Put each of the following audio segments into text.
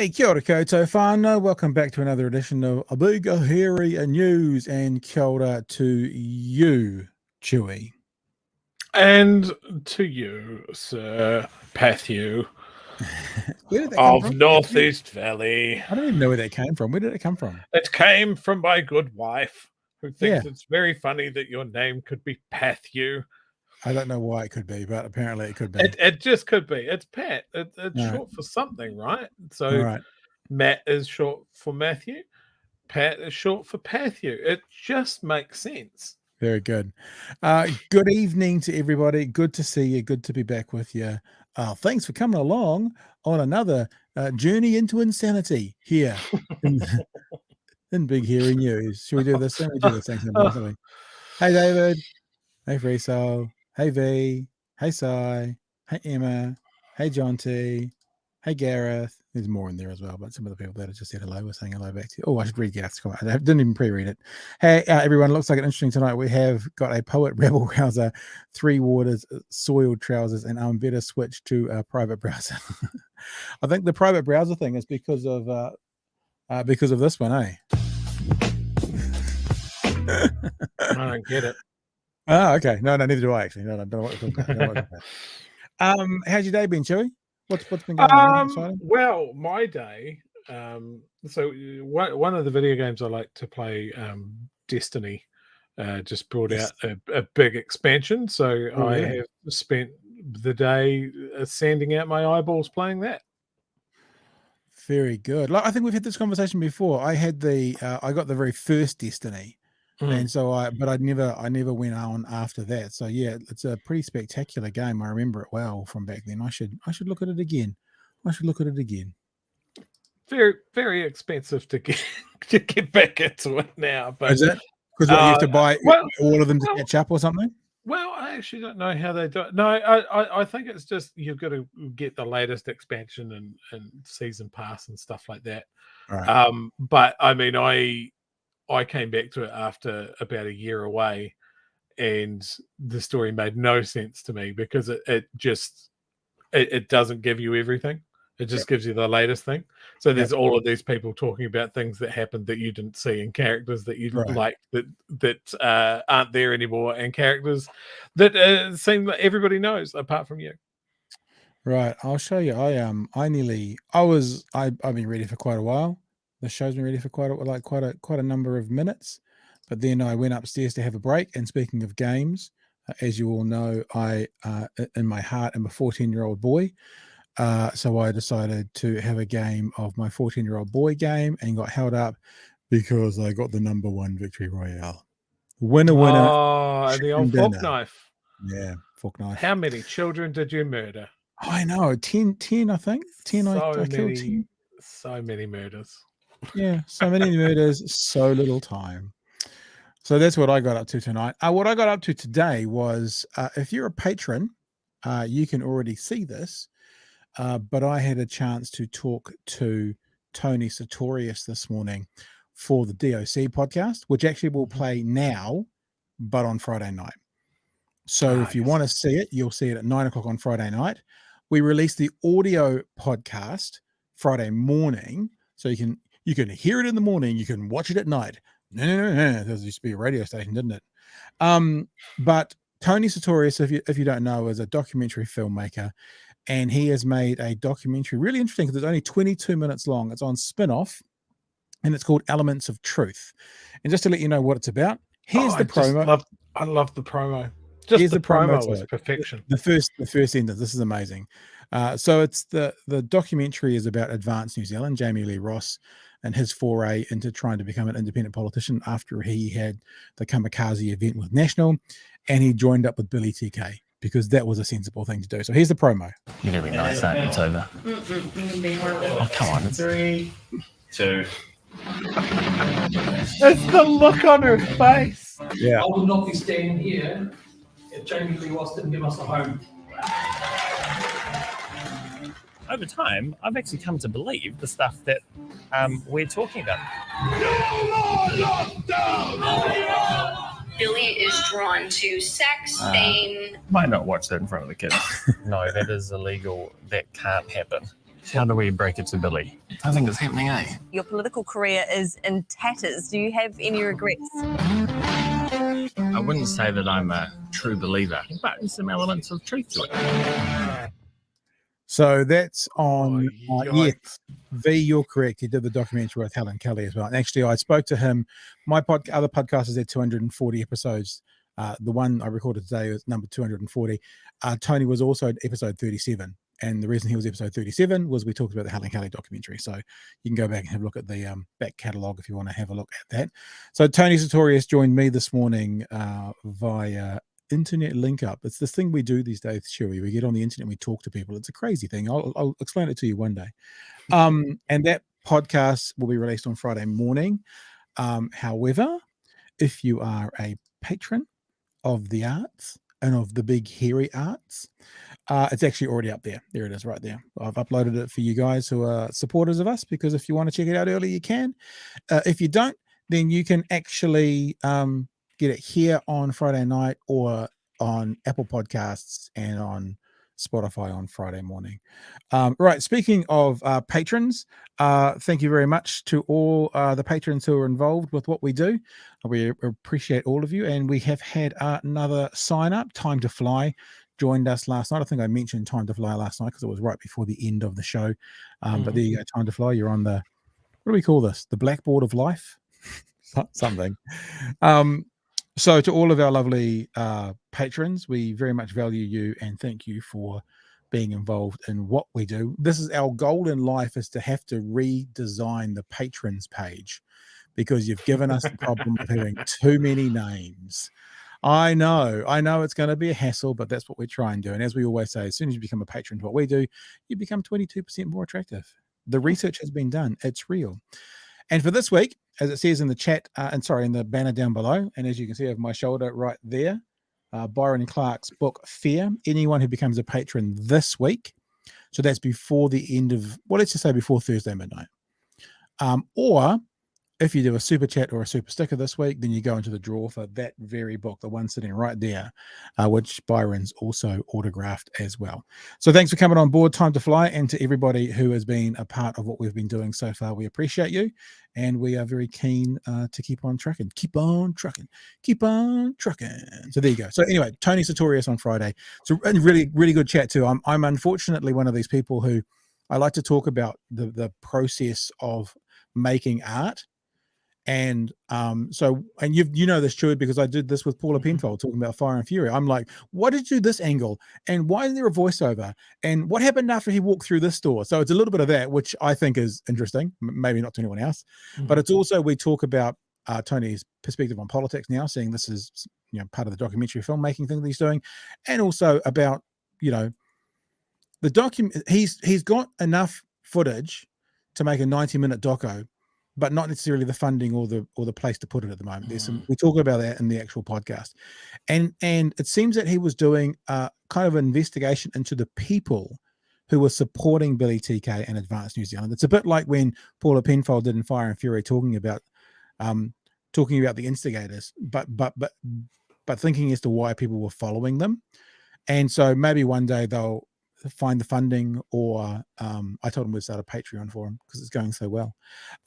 Hey, kia ora koutou whānau. Welcome back to another edition of A Big Hairy News, and kia ora to you, Chewy. And to you, Sir Patthew Where did that come of from? Northeast Valley. I don't even know where that came from. Where did it come from? It came from my good wife, who thinks Yeah. it's very funny that your name could be Patthew. I don't know why it could be, but apparently it could be. It just could be. It's Pat. It's Right. short for something, right? So All right. Matt is short for Matthew. Pat is short for Patthew. It just makes sense. Very good. Good evening to everybody. Good to see you. Good to be back with you. Thanks for coming along on another journey into insanity here in Big Hairy News. Should we do this thing? We do this thing sometimes, don't we? Hey, David. Hey, Freesoul. Hey, V. Hey, Sai. Hey, Emma. Hey, John T. Hey, Gareth. There's more in there as well, but some of the people that have just said hello were saying hello back to you. Oh, I should read Gareth's comment. I didn't even pre-read it. Hey, everyone, looks like an interesting tonight. We have got a Poet Rebel browser, 3Waters, soiled trousers, and better switch to a private browser. I think the private browser thing is because of this one, eh? I don't get it. Oh, okay. No, neither do I actually. No, I don't know what you're talking about. How's your day been, Chewy? What's been going on? Well, my day. So one of the video games I like to play, Destiny, just brought out a big expansion. So I have spent the day sanding out my eyeballs playing that. Very good. Like, I think we've had this conversation before. I had I got the very first Destiny. And so I never went on after that. So yeah, it's a pretty spectacular game. I remember it well from back then. I should look at it again. Very, very expensive to get back into it now. But is it? Because you have to buy all of them to catch up or something? Well, I actually don't know how they do it. No, I think it's just you've got to get the latest expansion and season pass and stuff like that. Right. But I mean, I came back to it after about a year away, and the story made no sense to me because it doesn't give you everything. It just gives you the latest thing. So there's all of these people talking about things that happened that you didn't see, and characters that you liked that aren't there anymore, and characters that seem that everybody knows apart from you. Right. I'll show you. I've been ready for quite a while. The show's been ready for quite a number of minutes, but then I went upstairs to have a break. And speaking of games, as you all know, I in my heart am a 14-year-old boy, so I decided to have a game of my 14-year-old boy game and got held up because I got the #1 victory royale. Winner. Oh, the old fork knife. Yeah, fork knife. How many children did you murder? I know, 10 I think. 10. I killed 10. So many murders. Yeah, so many murders, so little time. So that's what I got up to tonight. What I got up to today was, if you're a patron, you can already see this, but I had a chance to talk to Tony Sartorius this morning for the DOC podcast, which actually will play now, but on Friday night. So if you want to see it, you'll see it at 9:00 on Friday night. We released the audio podcast Friday morning, so you can hear it in the morning. You can watch it at night. No. There used to be a radio station, didn't it? But Tony Sartorius, if you don't know, is a documentary filmmaker, and he has made a documentary really interesting because it's only 22 minutes long. It's on Spinoff, and it's called Elements of Truth. And just to let you know what it's about, here's the promo. I love the promo. Just the promo was perfection. The first sentence. This is amazing. So it's the documentary is about Advance New Zealand, Jamie Lee Ross, and his foray into trying to become an independent politician after he had the kamikaze event with National, and he joined up with Billy TK because that was a sensible thing to do. So here's the promo. You're going to be nice, that it's over. Oh, come on. 3, 2. It's the look on her face. Yeah. I would not be standing here if Jamie Lee Ross didn't give us a home. Over time, I've actually come to believe the stuff that we're talking about. Billy is drawn to sex, fame. Might not watch that in front of the kids. No, that is illegal. That can't happen. How do we break it to Billy? I think it's happening, eh? Your political career is in tatters. Do you have any regrets? I wouldn't say that I'm a true believer, but there's some elements of truth to it. So that's on, yes, yikes. V, you're correct. He did the documentary with Helen Kelly as well. And actually, I spoke to him. My other podcast is at 240 episodes. The one I recorded today was number 240. Tony was also at episode 37. And the reason he was episode 37 was we talked about the Helen Kelly documentary. So you can go back and have a look at the back catalogue if you want to have a look at that. So Tony Sartorius joined me this morning via internet link up. It's this thing we do these days, Chewy. We get on the internet and we talk to people. It's a crazy thing. I'll explain it to you one day. And that podcast will be released on Friday morning. However, if you are a patron of the arts and of the big hairy arts, it's actually already up there. There it is right there. I've uploaded it for you guys who are supporters of us, because if you want to check it out early, you can. If you don't, then you can actually get it here on Friday night or on Apple Podcasts and on Spotify on Friday morning. Right. Speaking of patrons, thank you very much to all the patrons who are involved with what we do. We appreciate all of you. And we have had another sign up. Time to Fly joined us last night. I think I mentioned Time to Fly last night because it was right before the end of the show. But there you go. Time to Fly. You're on the, what do we call this? The blackboard of life? Something. So to all of our lovely patrons, we very much value you and thank you for being involved in what we do. This is our goal in life, is to have to redesign the patrons page, because you've given us the problem of having too many names. I know it's going to be a hassle, but that's what we try and do. And as we always say, as soon as you become a patron to what we do, you become 22% more attractive. The research has been done. It's real. And for this week, as it says in the chat, in the banner down below, and as you can see over my shoulder right there, Byron Clark's book, Fear. Anyone who becomes a patron this week, so that's before the end of, well, let's just say before Thursday midnight. Or if you do a super chat or a super sticker this week, then you go into the draw for that very book, the one sitting right there, which Byron's also autographed as well. So thanks for coming on board, Time to Fly, and to everybody who has been a part of what we've been doing so far. We appreciate you, and we are very keen to keep on trucking. Keep on trucking. Keep on trucking. So there you go. So anyway, Tony Sartorius on Friday. So a really, really good chat too. I'm unfortunately one of these people who I like to talk about the process of making art. And you know this, Stuart, because I did this with Paula Penfold talking about Fire and Fury. I'm like, why did you do this angle? And why is there a voiceover? And what happened after he walked through this door? So it's a little bit of that, which I think is interesting, maybe not to anyone else. But it's also, we talk about Tony's perspective on politics now, seeing this as, you know, part of the documentary filmmaking thing that he's doing, and also about, you know, the document. He's got enough footage to make a 90-minute doco, but not necessarily the funding or the place to put it at the moment. There's some, we talk about that in the actual podcast, and it seems that he was doing kind of an investigation into the people who were supporting Billy TK and Advance New Zealand. It's a bit like when Paula Penfold did in Fire and Fury, talking about the instigators, but thinking as to why people were following them. And so maybe one day they'll find the funding, or I told him we'd start a Patreon for him because it's going so well,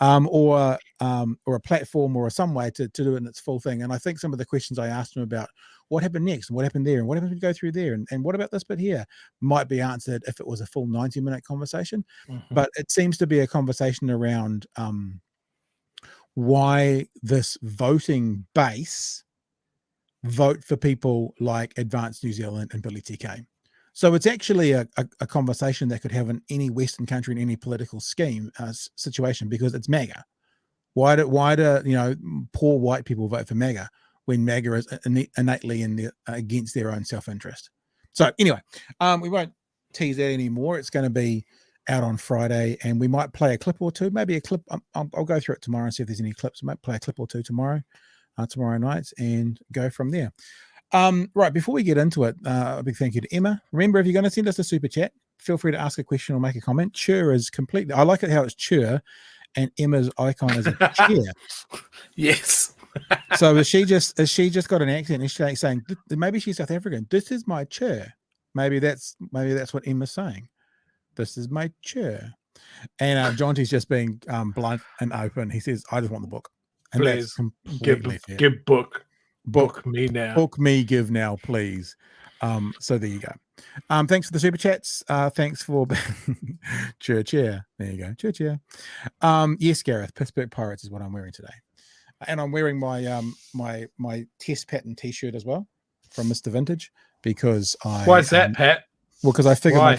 or a platform or some way to do it in its full thing. And I think some of the questions I asked him about what happened next and what happened there and what happened to go through there and what about this bit here might be answered if it was a full 90-minute conversation. But it seems to be a conversation around why this voting base vote for people like Advance New Zealand and Billy TK. So it's actually a conversation that could have in any Western country in any political scheme situation, because it's MAGA. Why do you know, poor white people vote for MAGA when MAGA is innately against their own self-interest? So anyway, we won't tease that anymore. It's going to be out on Friday, and we might play a clip or two, maybe a clip. I'll go through it tomorrow and see if there's any clips. We might play a clip or two tomorrow night, and go from there. Right, before we get into it, a big thank you to Emma. Remember, if you're going to send us a super chat, feel free to ask a question or make a comment. Chur is completely, I like it how it's Chur, and Emma's icon is a chair. Yes. So has she just got an accent? Is she saying, maybe she's South African, this is my chair? Maybe that's what Emma's saying. This is my chair. And Jonty's just being blunt and open. He says, I just want the book. And that's Please completely fair. give book me now. Book me, give now, please. So there you go. Thanks for the super chats. Thanks for cheer. There you go. Cheer. Yes, Gareth, Pittsburgh Pirates is what I'm wearing today. And I'm wearing my my test pattern t-shirt as well from Mr. Vintage because Why is that, Pat? Well, because I figure Why?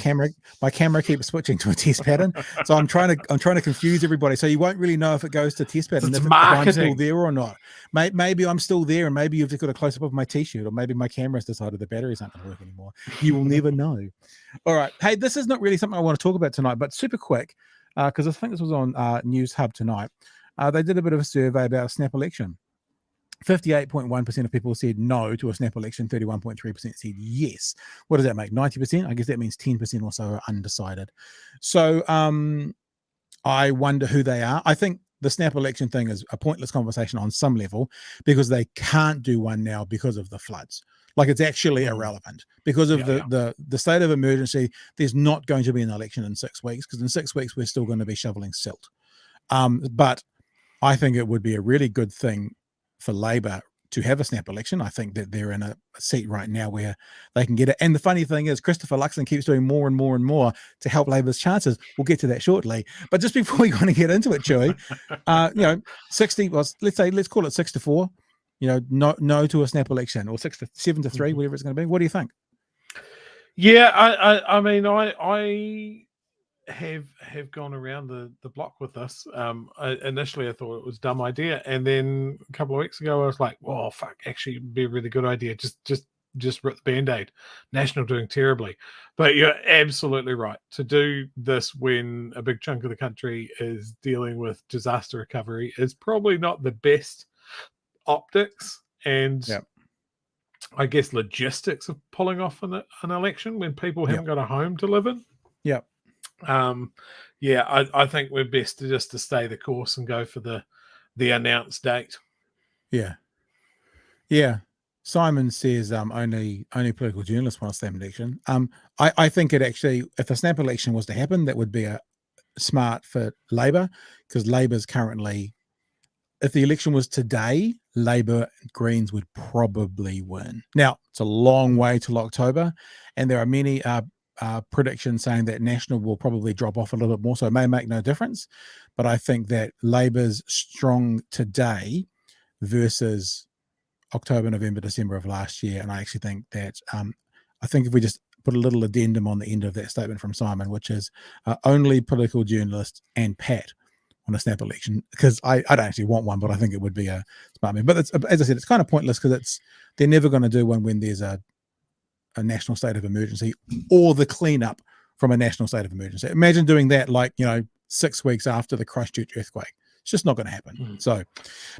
my camera keeps switching to a test pattern, so I'm trying to confuse everybody. So you won't really know if it goes to test pattern, It's if I'm still marketing. there or not. Maybe I'm still there, and maybe you've just got a close up of my t-shirt, or maybe my camera's decided the batteries aren't going to work anymore. You will never know. All right, hey, this is not really something I want to talk about tonight, but super quick because I think this was on News Hub tonight. They did a bit of a survey about a snap election. 58.1% of people said no to a snap election. 31.3% said yes. What does that make? 90%? I guess that means 10% or so are undecided. So I wonder who they are. I think the snap election thing is a pointless conversation on some level because they can't do one now because of the floods. Like it's actually irrelevant because of the state of emergency. There's not going to be an election in 6 weeks because in 6 weeks we're still going to be shoveling silt. But I think it would be a really good thing for Labor to have a snap election. I think that they're in a seat right now where they can get it. And the funny thing is Christopher Luxon keeps doing more and more and more to help Labor's chances. We'll get to that shortly. But just before we want to get into it, Chewy, 60, well, let's call it 6-4, no to a snap election, or 7-3, whatever it's going to be. What do you think? Yeah, I mean, I have gone around the block with this. Initially, I thought it was a dumb idea, and then a couple of weeks ago, I was like, "Oh fuck! Actually, it'd be a really good idea. Just rip the band-aid." National doing terribly, but you're absolutely right to do this when a big chunk of the country is dealing with disaster recovery is probably not the best optics and. Yep. I guess logistics of pulling off an election when people haven't got a home to live in. Yep. I think we're best to stay the course and go for the announced date. Yeah. Simon says only political journalists want a snap election. I think it actually, if a snap election was to happen, that would be a smart for Labor because Labor's currently, if the election was today, Labor Greens would probably win. Now it's a long way till October, and there are many predictions saying that National will probably drop off a little bit more, so it may make no difference. But I think that Labor's strong today versus October, November, December of last year, and I actually think that I think if we just put a little addendum on the end of that statement from Simon, which is only political journalists and Pat on a snap election, because I don't actually want one, but I think it would be a smart move. But it's, as I said, it's kind of pointless because they're never going to do one when there's a national state of emergency or the cleanup from a national state of emergency. Imagine doing that 6 weeks after the Christchurch earthquake. It's just not going to happen. So,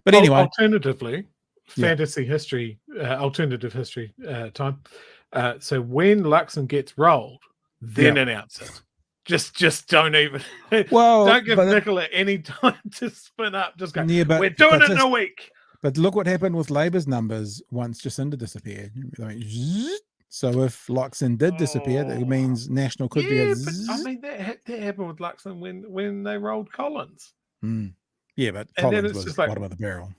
but anyway, alternatively, fantasy history, alternative history time. So when Luxon gets rolled, then announce it. Just don't even. Don't give Nicola any time to spin up. Just go. Yeah, we're doing it in a week. But look what happened with Labor's numbers once Jacinda disappeared. So if Luxon did disappear, that means National could be. But I mean that happened with Luxon when they rolled Collins. Yeah, but Collins was bottom of the barrel.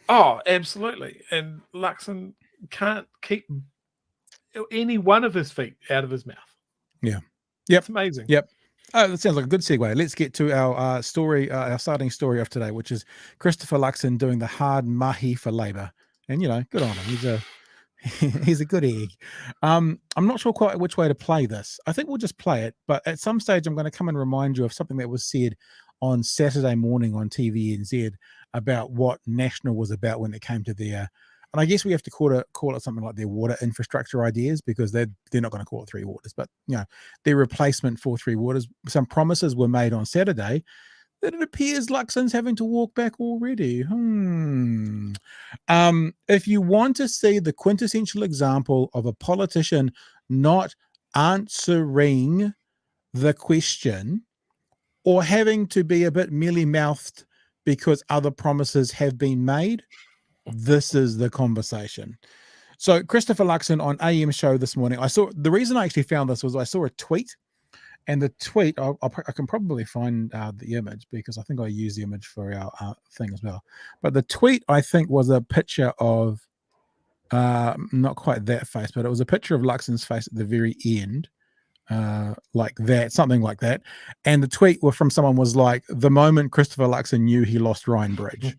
Oh, absolutely. And Luxon can't keep any one of his feet out of his mouth. Yeah. Yep. It's amazing. Yep. Oh, that sounds like a good segue. Let's get to our story, our starting story of today, which is Christopher Luxon doing the hard mahi for Labor. And, good on him. He's a good egg. I'm not sure quite which way to play this. I think we'll just play it. But at some stage, I'm going to come and remind you of something that was said on Saturday morning on TVNZ about what National was about when it came to their, and I guess we have to call it something like their water infrastructure ideas, because they're not going to call it 3Waters, but their replacement for 3Waters. Some promises were made on Saturday that it appears Luxon's having to walk back already. If you want to see the quintessential example of a politician not answering the question or having to be a bit mealy-mouthed because other promises have been made, this is the conversation. So Christopher Luxon on AM show this morning, the reason I actually found this was I saw a tweet, And the tweet, I can probably find the image because I think I used the image for our thing as well. But the tweet, I think, was a picture of, not quite that face, but it was a picture of Luxon's face at the very end. Like that, something like that. And the tweet from someone was like, the moment Christopher Luxon knew he lost Ryan Bridge.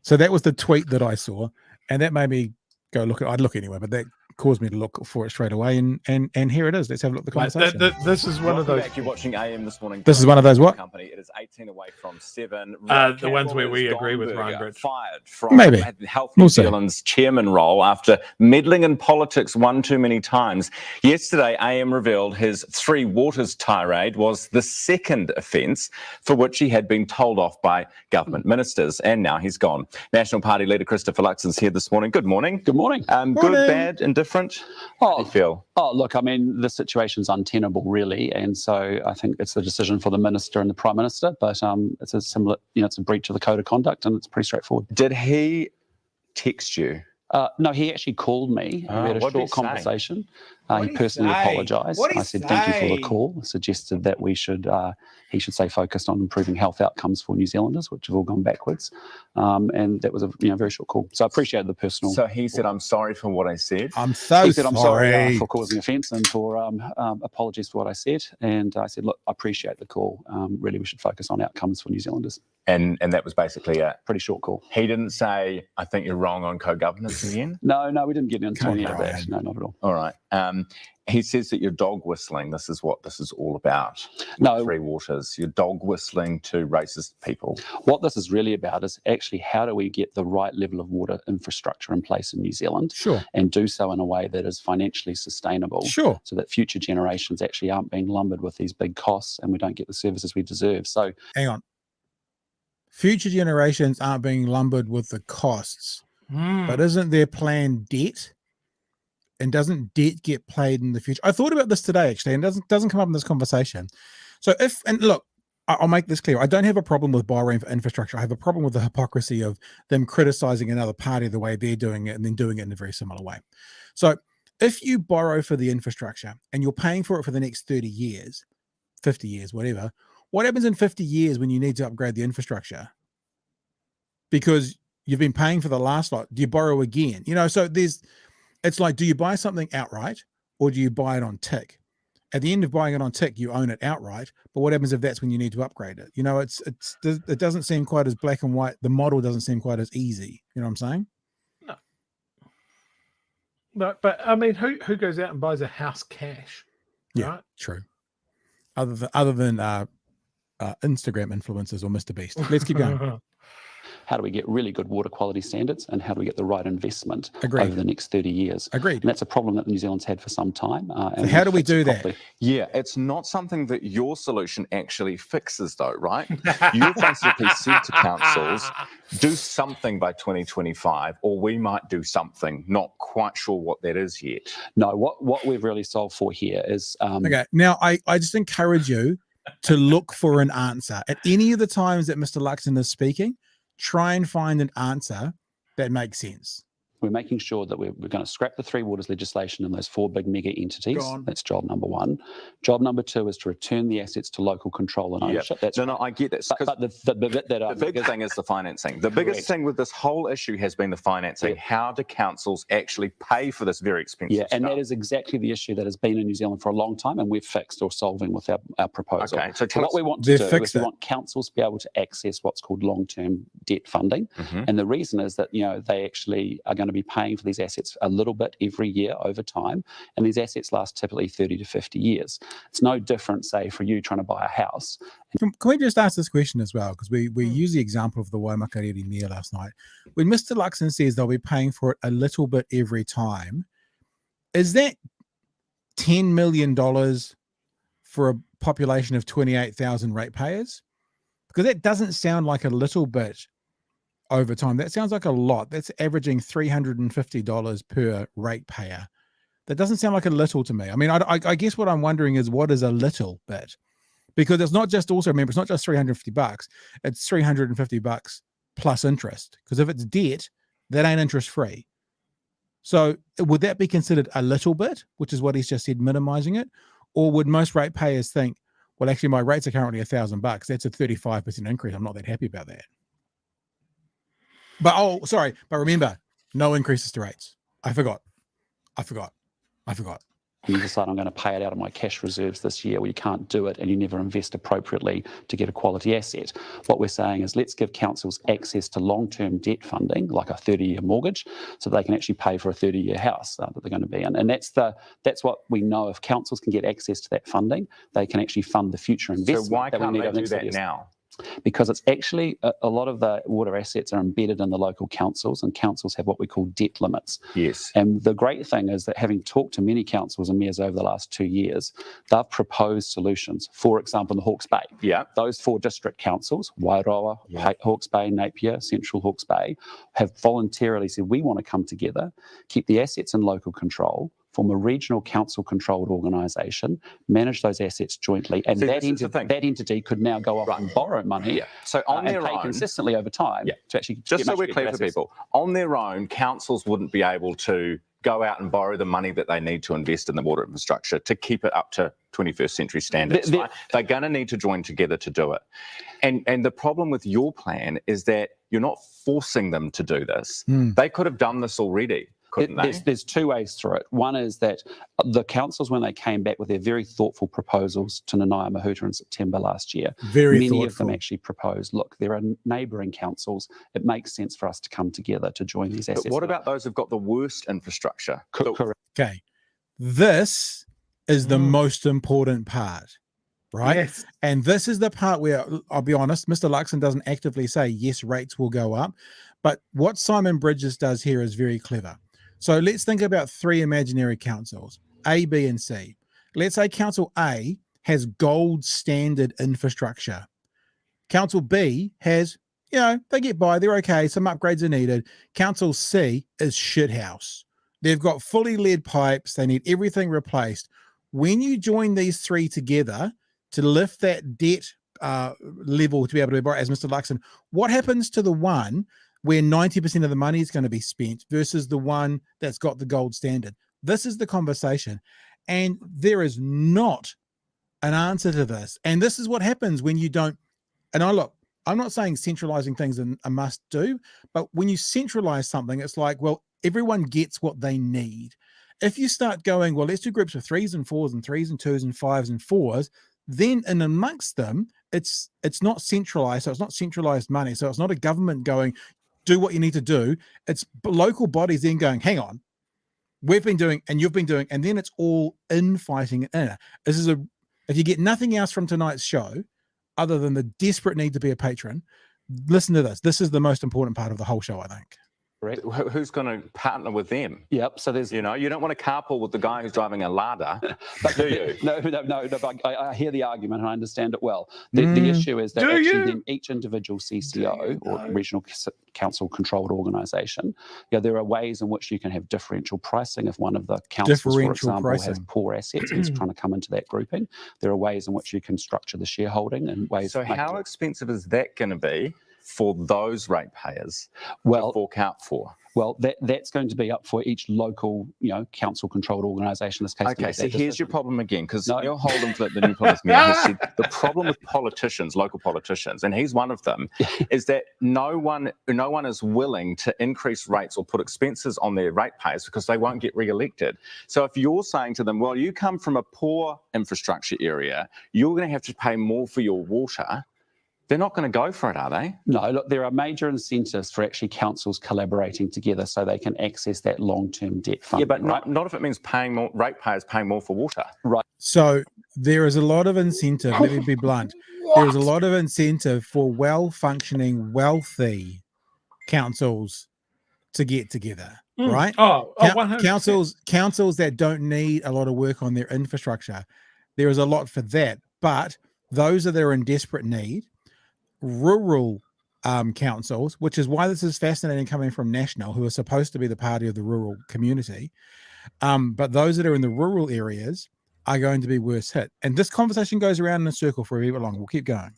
So that was the tweet that I saw. And that made me go look at, I'd look anyway, but that caused me to look for it straight away. And here it is. Let's have a look at the conversation. This is one of those. You're watching AM this morning. This is one of those what? Company. It is 18 away from 7. The ones where we agree with Ryan Bridge. Fired from Maybe. Health New Zealand's chairman role after meddling in politics one too many times. Yesterday, AM revealed his 3Waters tirade was the second offence for which he had been told off by government ministers, and now he's gone. National Party leader Christopher Luxon's here this morning. Good morning. Good morning. Good, bad, indifferent? How do you feel? Oh, look, I mean, the situation's untenable, really, and so I think it's a decision for the minister and the prime minister. But it's a similar, it's a breach of the code of conduct, and it's pretty straightforward. Did he text you? No, he actually called me. We had a short conversation. He personally apologised. I said thank you for the call. I suggested that we should he should stay focused on improving health outcomes for New Zealanders, which have all gone backwards. And that was a very short call. So I appreciated the personal. So he said, "I'm sorry for what I said." I'm so he said, "I'm sorry sorry for causing offence and for apologies for what I said." And I said, "Look, I appreciate the call. Really, we should focus on outcomes for New Zealanders." And that was basically a pretty short call. He didn't say, "I think you're wrong on co-governance" in the end? No, we didn't get into any of that. No, not at all. All right. He says that you're dog whistling. This is what this is all about. No. 3Waters. You're dog whistling to racist people. What this is really about is actually how do we get the right level of water infrastructure in place in New Zealand, and do so in a way that is financially sustainable, so that future generations actually aren't being lumbered with these big costs and we don't get the services we deserve. So hang on. Future generations aren't being lumbered with the costs, but isn't their plan debt? And doesn't debt get played in the future? I thought about this today, actually, and it doesn't come up in this conversation. So look, I'll make this clear. I don't have a problem with borrowing for infrastructure. I have a problem with the hypocrisy of them criticizing another party the way they're doing it and then doing it in a very similar way. So if you borrow for the infrastructure and you're paying for it for the next 30 years, 50 years, whatever, what happens in 50 years when you need to upgrade the infrastructure? Because you've been paying for the last lot. Do you borrow again? So it's like, do you buy something outright or do you buy it on tick? At the end of buying it on tick, you own it outright. But what happens if that's when you need to upgrade it? It doesn't seem quite as black and white. The model doesn't seem quite as easy. You know what I'm saying? No, but I mean, who goes out and buys a house cash? Yeah, right? True. Other than Instagram influencers or Mr. Beast. Let's keep going. How do we get really good water quality standards, and how do we get the right investment Agreed. over the next 30 years? Agreed. And that's a problem that New Zealand's had for some time. So how do we do that? Yeah, it's not something that your solution actually fixes, though, right? You basically said to councils, do something by 2025, or we might do something. Not quite sure what that is yet. No, what we've really solved for here is... Okay, now I just encourage you to look for an answer. At any of the times that Mr. Luxon is speaking, try and find an answer that makes sense. We're making sure that we're going to scrap the 3Waters legislation in those 4 big mega entities. That's job number 1. Job number 2 is to return the assets to local control and ownership. That's no, I get that. But the big thing is the financing. The biggest thing with this whole issue has been the financing. How do councils actually pay for this very expensive stuff? And that is exactly the issue that has been in New Zealand for a long time, and we've fixed or solving with our proposal. Okay, so what we want to do is we want councils to be able to access what's called long-term debt funding. And the reason is that they actually are going to be paying for these assets a little bit every year over time, and these assets last typically 30 to 50 years. It's no different, say, for you trying to buy a house. Can we just ask this question as well? Because we use the example of the Waimakariri Mia last night. When Mr. Luxon says they'll be paying for it a little bit every time, is that $10 million for a population of 28,000 ratepayers? Because that doesn't sound like a little bit over time. That sounds like a lot. That's averaging $350 per ratepayer. That doesn't sound like a little to me. I mean, I guess what I'm wondering is, what is a little bit? Because it's not just, also remember, it's not just $350. It's $350 plus interest. Because if it's debt, that ain't interest free. So would that be considered a little bit, which is what he's just said, minimizing it? Or would most ratepayers think, well, actually, my rates are currently $1,000. That's a 35% increase. I'm not that happy about that. But but remember, no increases to rates. I forgot. You decide I'm going to pay it out of my cash reserves this year, well, you can't do it and you never invest appropriately to get a quality asset. What we're saying is let's give councils access to long-term debt funding, like a 30-year mortgage, so they can actually pay for a 30-year house that they're going to be in. And that's what we know. If councils can get access to that funding, they can actually fund the future investment. So why can't they do that now? Because it's actually a lot of the water assets are embedded in the local councils, and councils have what we call debt limits. Yes. And the great thing is that having talked to many councils and mayors over the last 2 years, they've proposed solutions. For example, in the Hawke's Bay, those 4 district councils, Wairoa, Hawke's Bay, Napier, Central Hawke's Bay, have voluntarily said we want to come together, keep the assets in local control, form a regional council-controlled organisation, manage those assets jointly, and that entity could now go off and borrow money so on and their pay own, consistently over time to actually just so we're clear for people, on their own, councils wouldn't be able to go out and borrow the money that they need to invest in the water infrastructure to keep it up to 21st century standards. They're going to need to join together to do it. And the problem with your plan is that you're not forcing them to do this. They could have done this already. There's 2 ways through it. One is that the councils, when they came back with their very thoughtful proposals to Nanaia Mahuta in September last year, many of them actually proposed, look, there are neighbouring councils. It makes sense for us to come together to join these assets. But what about those who've got the worst infrastructure? Correct. Okay. This is the most important part, right? Yes. And this is the part where, I'll be honest, Mr. Luxon doesn't actively say, yes, rates will go up. But what Simon Bridges does here is very clever. So let's think about 3 imaginary councils, A, B, and C. Let's say Council A has gold standard infrastructure. Council B has, they get by, they're okay, some upgrades are needed. Council C is shithouse. They've got fully lead pipes, they need everything replaced. When you join these 3 together to lift that debt level to be able to borrow, as Mr. Luxon, what happens to the one where 90% of the money is going to be spent versus the one that's got the gold standard? This is the conversation. And there is not an answer to this. And this is what happens when you don't, and I'm not saying centralizing things is a must do, but when you centralize something, it's like, well, everyone gets what they need. If you start going, well, let's do groups of 3s and 4s and 3s and 2s and 5s and 4s, then in amongst them, it's not centralized. So it's not centralized money. So it's not a government going, do what you need to do. It's local bodies then going, hang on, we've been doing and you've been doing, and then it's all infighting. This is if you get nothing else from tonight's show other than the desperate need to be a patron, listen to this. This is the most important part of the whole show, I think. Who's going to partner with them? Yep. So there's, you don't want to carpool with the guy who's driving a Lada, do you? No. But I hear the argument and I understand it well. The issue is that then each individual CCO or regional council controlled organisation, there are ways in which you can have differential pricing. If one of the councils, for example, has poor assets and is trying to come into that grouping, there are ways in which you can structure the shareholding and ways. So how expensive is that going to be for those ratepayers to fork out for? Well, that's going to be up for each local, council-controlled organisation. This case. Okay, so here's your problem again, because Neil Holden, the new Police Mayor, has said the problem with politicians, local politicians, and he's one of them, is that no one is willing to increase rates or put expenses on their ratepayers because they won't get re-elected. So if you're saying to them, well, you come from a poor infrastructure area, you're going to have to pay more for your water. They're not going to go for it, are they? No, look, there are major incentives for actually councils collaborating together so they can access that long-term debt funding. Yeah, but not if it means paying more, ratepayers paying more for water. Right. So there is a lot of incentive, let me be blunt. There is a lot of incentive for well-functioning, wealthy councils to get together, right? Councils that don't need a lot of work on their infrastructure. There is a lot for that, but those that are in desperate need, rural councils, which is why this is fascinating coming from National, who are supposed to be the party of the rural community. But those that are in the rural areas are going to be worse hit. And this conversation goes around in a circle for a bit long. We'll keep going.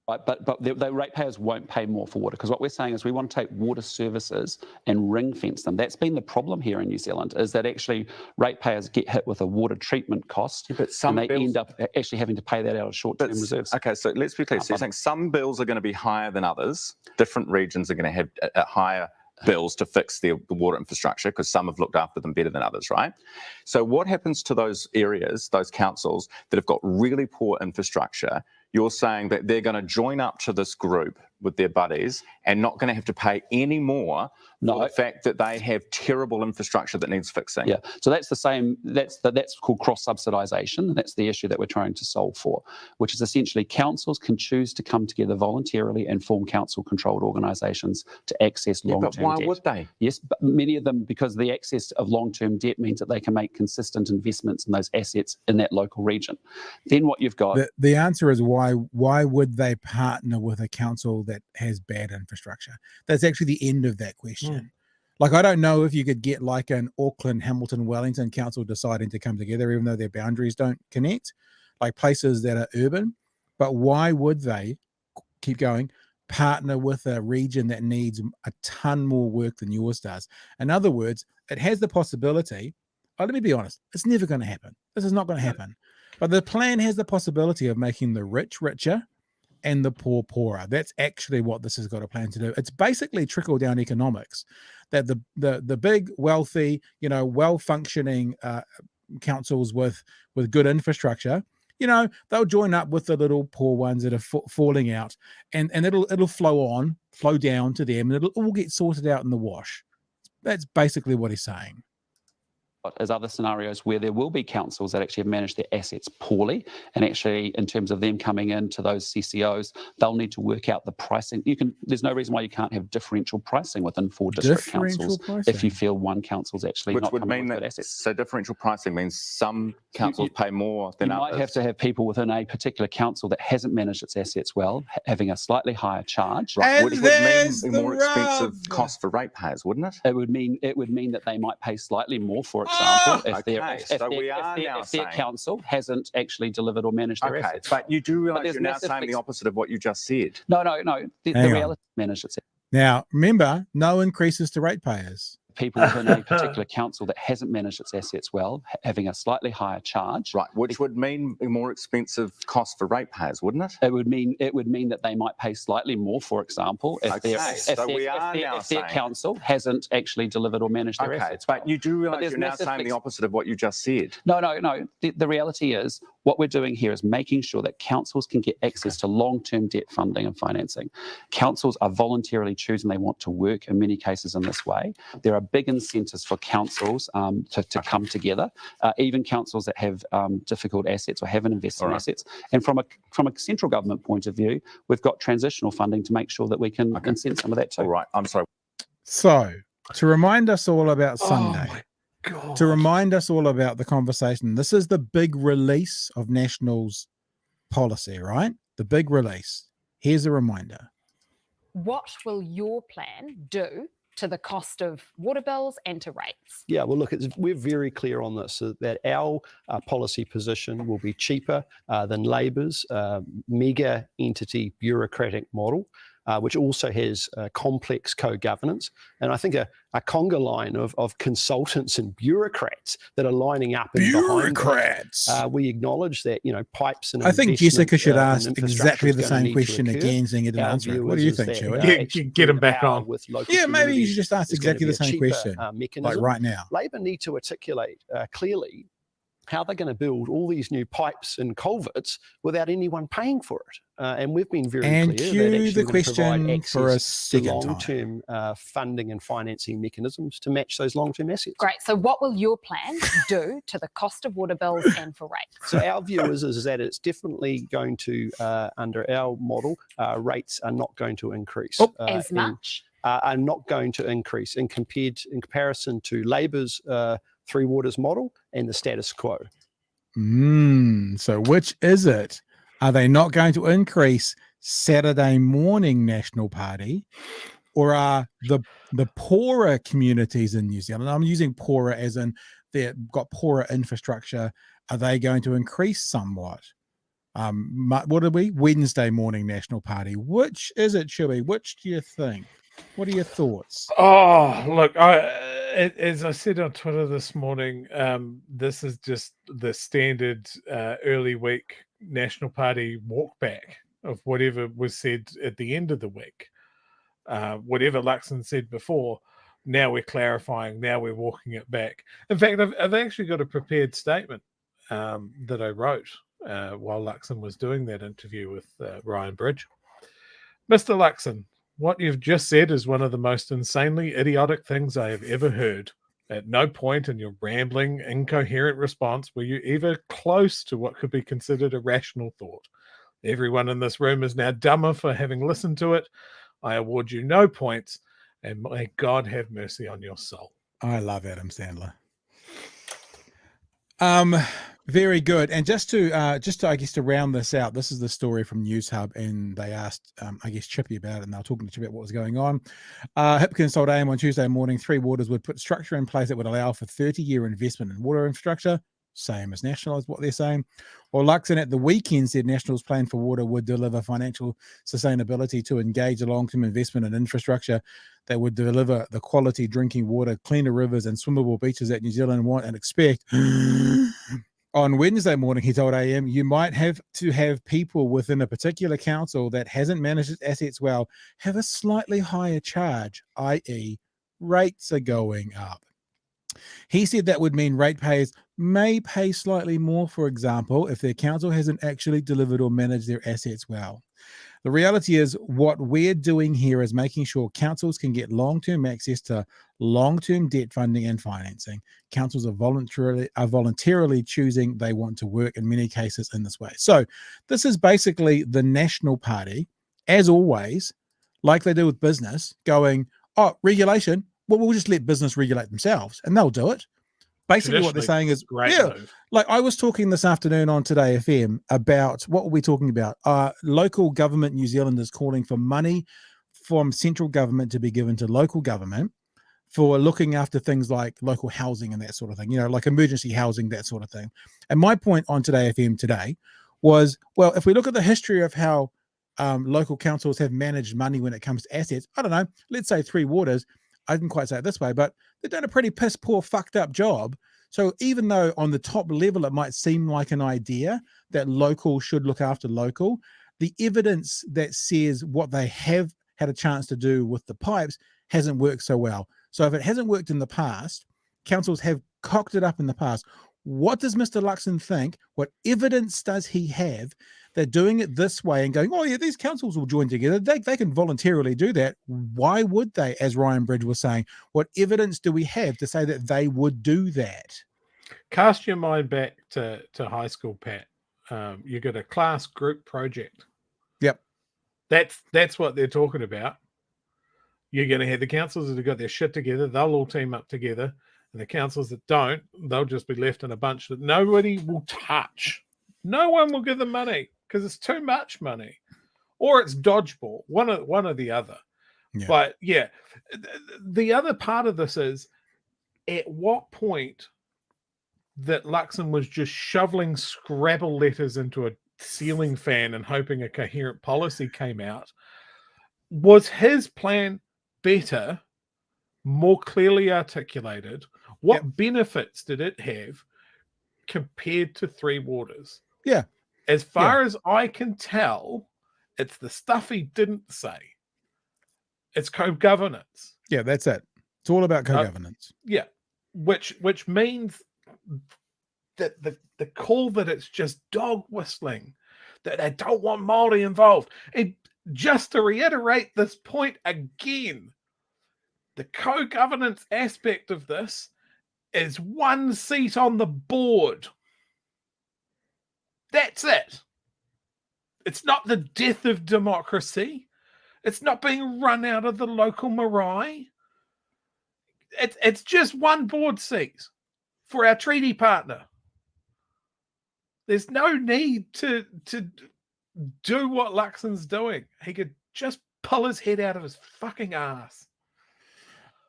Right, but the ratepayers won't pay more for water, because what we're saying is we want to take water services and ring fence them. That's been the problem here in New Zealand, is that actually ratepayers get hit with a water treatment cost, but some and they bills end up actually having to pay that out of short-term reserves. Okay, so let's be clear. So you're saying some bills are going to be higher than others. Different regions are going to have a higher bills to fix the water infrastructure because some have looked after them better than others, right? So what happens to those areas, those councils that have got really poor infrastructure? You're saying that they're going to join up to this group with their buddies and not going to have to pay any more for the fact that they have terrible infrastructure that needs fixing. Yeah, so that's the same, that's called cross-subsidisation, and that's the issue that we're trying to solve for, which is essentially councils can choose to come together voluntarily and form council-controlled organisations to access long-term debt. But why would they? Yes, but many of them, because the access of long-term debt means that they can make consistent investments in those assets in that local region. Then what you've got... The answer is why would they partner with a council that has bad infrastructure? That's actually the end of that question. Like, I don't know if you could get like an Auckland, Hamilton, Wellington council deciding to come together, even though their boundaries don't connect, like places that are urban. But why would they, keep going, partner with a region that needs a ton more work than yours does? In other words, it has the possibility, let me be honest, it's never going to happen. This is not going to happen. But the plan has the possibility of making the rich richer and the poor poorer. That's actually what this has got a plan to do. It's basically trickle-down economics, that the big, wealthy, well-functioning councils with good infrastructure, they'll join up with the little poor ones that are falling out, and it'll flow down to them, and it'll all get sorted out in the wash. That's basically what he's saying. As other scenarios where there will be councils that actually have managed their assets poorly, and actually in terms of them coming into those CCOs, they'll need to work out the pricing. There's no reason why you can't have differential pricing within 4 district councils if you feel one council's actually not coming with good assets. So differential pricing means some councils pay more than others. You might have to have people within a particular council that hasn't managed its assets well having a slightly higher charge, right, which would mean a more expensive cost for ratepayers, wouldn't it? It would mean that they might pay slightly more for example, if their council hasn't actually delivered or managed their assets. But you do realise you're now saying the opposite of what you just said. No. The reality is managed its assets. Now, remember, no increases to ratepayers. People within a particular council that hasn't managed its assets well, having a slightly higher charge. Right, which would mean a more expensive cost for ratepayers, wouldn't it? It would mean that they might pay slightly more, for example, if their council hasn't actually delivered or managed their assets. But you do realise you're now saying the opposite of what you just said. No. The reality is what we're doing here is making sure that councils can get access to long-term debt funding and financing. Councils are voluntarily choosing they want to work in many cases in this way. There are big incentives for councils to come together, even councils that have difficult assets or haven't invested in assets. And from a central government point of view, we've got transitional funding to make sure that we can incent some of that too. All right, I'm sorry. So, to remind us all about Sunday, to remind us all about the conversation, this is the big release of National's policy, right? The big release. Here's a reminder. What will your plan do to the cost of water bills and to rates? Yeah, well, look, we're very clear on this, that our policy position will be cheaper than Labor's mega entity bureaucratic model, which also has complex co-governance. And I think a conga line of consultants and bureaucrats that are lining up. Bureaucrats! We acknowledge that, pipes and I think Jessica should ask exactly the same question again, so you didn't answer it. What do you think, Chewie? Get him back on. Yeah, maybe you should just ask exactly the same question, like right now. Labor need to articulate clearly how they're going to build all these new pipes and culverts without anyone paying for it. And we've been very clear that actually the question for a second long-term funding and financing mechanisms to match those long-term assets. Great. So what will your plan do to the cost of water bills and for rates? So our view is that it's definitely going to, under our model, rates are not going to increase. As much? Are not going to increase in comparison to Labor's 3Waters model and the status quo. So which is it? Are they not going to increase Saturday morning National Party, or are the poorer communities in New Zealand, I'm using poorer as in they've got poorer infrastructure, are they going to increase somewhat? What are we? Wednesday morning National Party. Which is it, Chewy? Which do you think? What are your thoughts? Oh, look, as I said on Twitter this morning, this is just the standard early week National Party walk back of whatever was said at the end of the week. Whatever Luxon said before, now we're clarifying, now we're walking it back. In fact, I've actually got a prepared statement that I wrote while Luxon was doing that interview with Ryan Bridge. Mr. Luxon, what you've just said is one of the most insanely idiotic things I have ever heard. At no point in your rambling, incoherent response were you ever close to what could be considered a rational thought. Everyone in this room is now dumber for having listened to it. I award you no points, and may God have mercy on your soul. I love Adam Sandler. Very good. And just to I guess to round this out, this is the story from News Hub, and they asked I guess Chippy about it, and they were talking to Chippy about what was going on. Hipkins told AM on Tuesday morning 3Waters would put structure in place that would allow for 30-year investment in water infrastructure, same as National is what they're saying. Or Luxon at the weekend said National's plan for water would deliver financial sustainability to engage a long-term investment in infrastructure that would deliver the quality drinking water, cleaner rivers and swimmable beaches that New Zealand want and expect. On Wednesday morning, he told AM, you might have to have people within a particular council that hasn't managed its assets well have a slightly higher charge, i.e. rates are going up. He said that would mean ratepayers may pay slightly more, for example, if their council hasn't actually delivered or managed their assets well. The reality is what we're doing here is making sure councils can get long-term access to long-term debt funding and financing. Councils are voluntarily choosing they want to work in many cases in this way. So this is basically the National Party, as always, like they do with business, going, oh, regulation, well, we'll just let business regulate themselves and they'll do it. Basically what they're saying is, like I was talking this afternoon on Today FM about, what were we talking about? Local government New Zealand is calling for money from central government to be given to local government for looking after things like local housing and that sort of thing, you know, like emergency housing, that sort of thing. And my point on Today FM today was, well, if we look at the history of how local councils have managed money when it comes to assets, I don't know, let's say 3Waters, I didn't quite say it this way, but they've done a pretty piss poor, fucked up job. So even though on the top level, it might seem like an idea that local should look after local, the evidence that says what they have had a chance to do with the pipes hasn't worked so well. So if it hasn't worked in the past, councils have cocked it up in the past. What does Mr. Luxon think? What evidence does he have that doing it this way and going, oh yeah, these councils will join together, they can voluntarily do that? Why would they, as Ryan Bridge was saying? What evidence do we have to say that they would do that? Cast your mind back to high school, Pat. You got a class group project. Yep. That's what they're talking about. You're going to have the councils that have got their shit together, they'll all team up together. And the councils that don't, they'll just be left in a bunch that nobody will touch. No one will give them money because it's too much money. Or it's dodgeball, one or the other. Yeah. But yeah, the other part of this is, at what point that Luxon was just shoveling Scrabble letters into a ceiling fan and hoping a coherent policy came out, was his plan better, more clearly articulated? What benefits did it have compared to 3Waters? Yeah. As far as I can tell, it's the stuff he didn't say. It's co-governance. Yeah, that's it. It's all about co-governance. Yeah. Which means that the call that it's just dog whistling, that they don't want Māori involved. And just to reiterate this point again, the co-governance aspect of this is one seat on the board. That's it. It's not the death of democracy. It's not being run out of the local marae. It's just one board seat for our treaty partner. There's no need to do what Luxon's doing. He could just pull his head out of his fucking ass.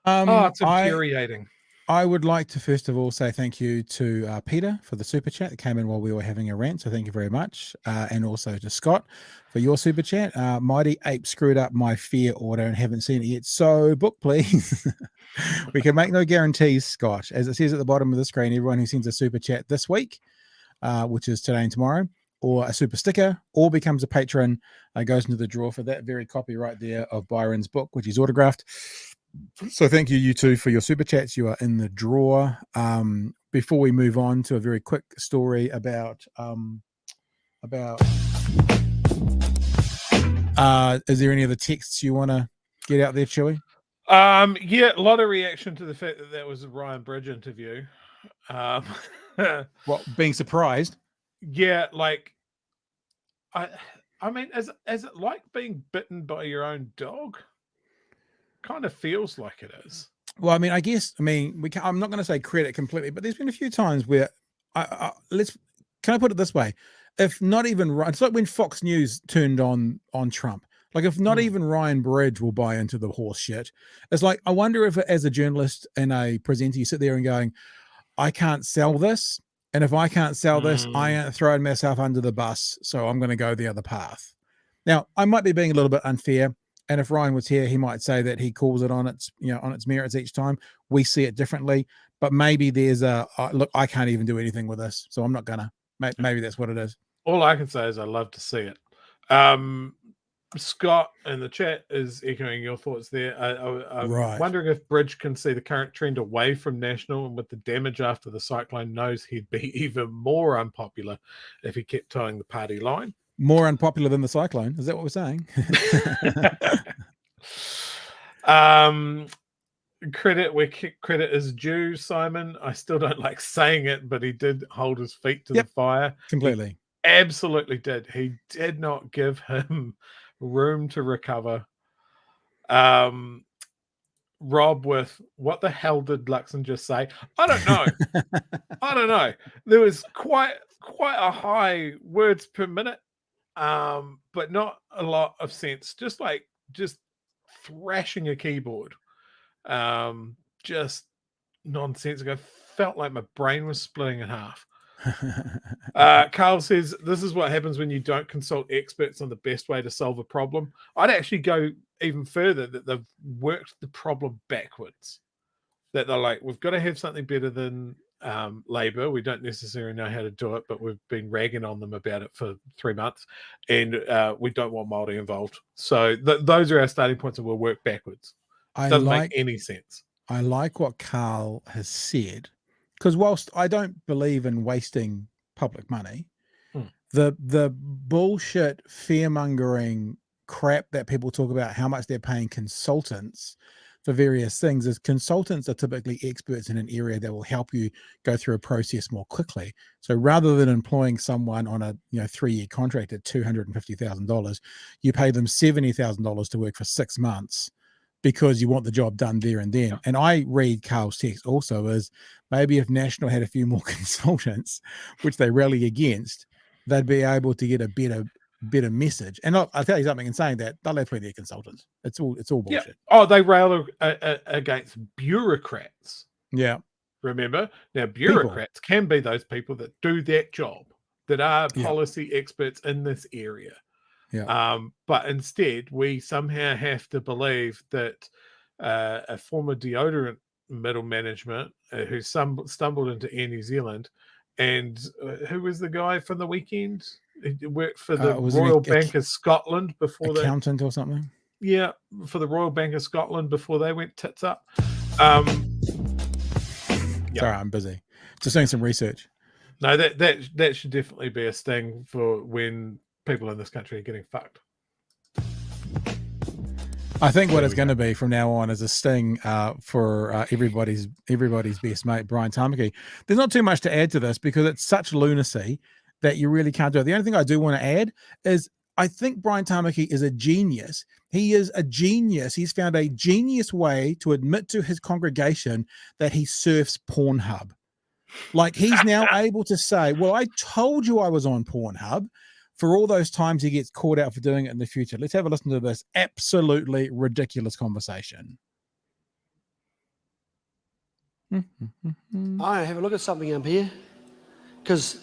It's infuriating. I would like to first of all say thank you to Peter for the super chat that came in while we were having a rant. So thank you very much. And also to Scott for your super chat. Mighty Ape screwed up my fear order and haven't seen it yet. So book, please. We can make no guarantees, Scott. As it says at the bottom of the screen, everyone who sends a super chat this week, which is today and tomorrow, or a super sticker, or becomes a patron, goes into the draw for that very copy right there of Byron's book, which is autographed. So thank you, you two, for your super chats. You are in the draw. Before we move on to a very quick story about is there any other texts you want to get out there, Chewy? Yeah, a lot of reaction to the fact that was a Ryan Bridge interview. What, being surprised? Yeah, like I mean, is it like being bitten by your own dog? Kind of feels like it is. Well, I mean, I'm not going to say credit completely, but there's been a few times where can I put it this way? If not even right, it's like when Fox News turned on Trump. Like, if not even Ryan Bridge will buy into the horse shit, it's like, I wonder if as a journalist and a presenter, you sit there and going, I can't sell this. And if I can't sell this, I ain't throwing myself under the bus. So I'm going to go the other path. Now, I might be being a little bit unfair. And if Ryan was here, he might say that he calls it on its, on its merits each time. We see it differently, but maybe there's look, I can't even do anything with this, so I'm not gonna. Maybe that's what it is. All I can say is I love to see it. Scott in the chat is echoing your thoughts there. I'm wondering if Bridge can see the current trend away from national, and with the damage after the cyclone, knows he'd be even more unpopular if he kept towing the party line. More unpopular than the cyclone. Is that what we're saying? Credit where credit is due, Simon. I still don't like saying it, but he did hold his feet to the fire. Completely. He absolutely did. He did not give him room to recover. Rob with, what the hell did Luxon just say? I don't know. I don't know. There was quite a high words per minute. But not a lot of sense. Just thrashing a keyboard. Just nonsensical. I felt like my brain was splitting in half. Carl says, this is what happens when you don't consult experts on the best way to solve a problem. I'd actually go even further, that they've worked the problem backwards. That they're like, we've got to have something better than Labour. We don't necessarily know how to do it, but we've been ragging on them about it for 3 months, and we don't want Māori involved. So those are our starting points, and we'll work backwards. Doesn't make any sense. I like what Carl has said, because whilst I don't believe in wasting public money, the bullshit fear-mongering crap that people talk about, how much they're paying consultants for various things, is consultants are typically experts in an area that will help you go through a process more quickly. So rather than employing someone on a 3-year contract at $250,000, you pay them $70,000 to work for 6 months because you want the job done there and then. And I read Carl's text also as maybe if National had a few more consultants, which they rally against, they'd be able to get a better message. And I'll tell you something, in saying that, they'll have plenty of consultants. It's all bullshit. Yeah. Oh, they rail against bureaucrats. Yeah. Remember? Now, bureaucrats can be those people that do that job, that are policy experts in this area. Yeah. But instead, we somehow have to believe that a former deodorant middle management who stumbled into Air New Zealand, and who was the guy from the weekend? He worked for the Royal Bank of Scotland before accountant or something. Yeah, for the Royal Bank of Scotland before they went tits up. Sorry, I'm busy. Just doing some research. No, that should definitely be a sting for when people in this country are getting fucked. I think what it's going to be from now on is a sting for everybody's best mate, Brian Tamaki. There's not too much to add to this because it's such lunacy that you really can't do it. The only thing I do want to add is I think Brian Tamaki is a genius. He is a genius. He's found a genius way to admit to his congregation that he surfs Pornhub. Like, he's now able to say, well, I told you I was on Pornhub, for all those times he gets caught out for doing it in the future. Let's have a listen to this absolutely ridiculous conversation. I have a look at something up here because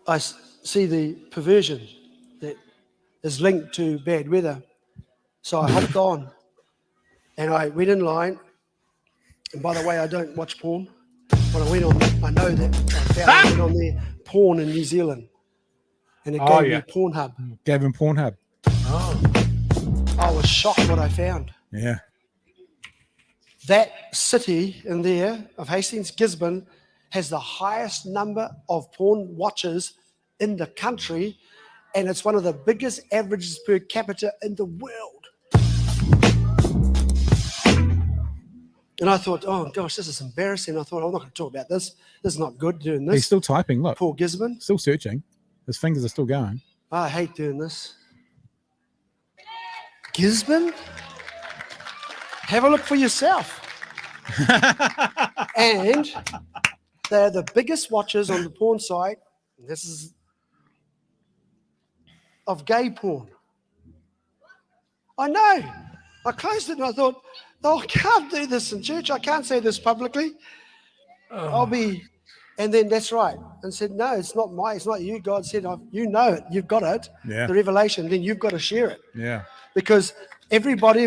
I see the perversion that is linked to bad weather. So I hopped on and I went in line. And by the way, I don't watch porn. When I went on, I know that I went on there, porn in New Zealand. And it gave me PORNHUB. Gave him PORNHUB. Oh. I was shocked what I found. Yeah. That city in there of Hastings, Gisborne, has the highest number of porn watchers in the country, and it's one of the biggest averages per capita in the world. And I thought, oh gosh, this is embarrassing. I thought, I'm not going to talk about this. This is not good doing this. He's still typing, look. Poor Gisborne. Still searching. His fingers are still going. I hate doing this. Gisborne? Have a look for yourself. And they're the biggest watchers on the porn site. This is of gay porn. I know. I closed it and I thought, oh, I can't do this in church. I can't say this publicly. And then that's right. And said, no, it's not you. God said, you know it. You've got it. Yeah. The revelation. Then you've got to share it. Yeah. Because everybody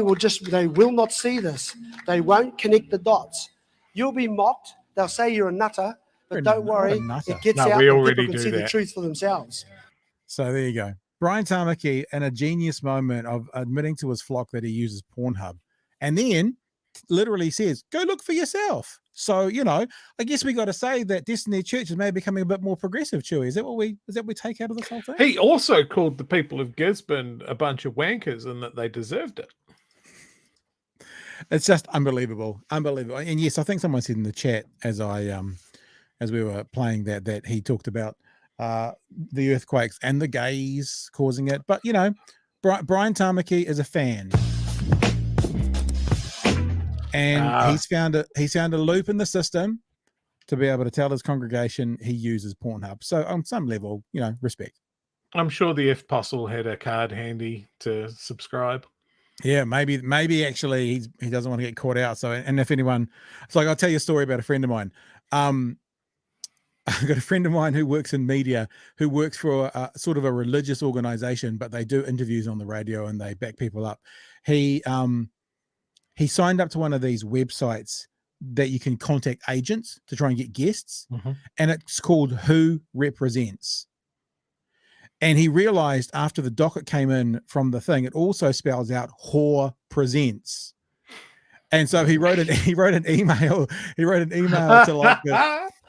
they will not see this. They won't connect the dots. You'll be mocked. They'll say you're a nutter, but don't worry. It gets out and people can see the truth for themselves. So there you go. Brian Tamaki, in a genius moment of admitting to his flock that he uses PORNHUB, and then literally says, go look for yourself. So, I guess we got to say that Destiny Church is maybe becoming a bit more progressive, Chewy. Is that what we take out of this whole thing? He also called the people of Gisborne a bunch of wankers and that they deserved it. It's just unbelievable. Unbelievable. And yes, I think someone said in the chat as we were playing that he talked about the earthquakes and the gays causing it. But, Brian Tamaki is a fan. And he's found a loop in the system to be able to tell his congregation he uses PORNHUB. So on some level, respect. I'm sure the F-Postle had a card handy to subscribe. Yeah, maybe actually he doesn't want to get caught out. So, and if anyone, it's like, I'll tell you a story about a friend of mine. I've got a friend of mine who works in media, who works for a sort of a religious organization, but they do interviews on the radio and they back people up. He signed up to one of these websites that you can contact agents to try and get guests. Mm-hmm. And it's called Who Represents. And he realized after the docket came in from the thing, it also spells out Whore Presents. And so he wrote an email to like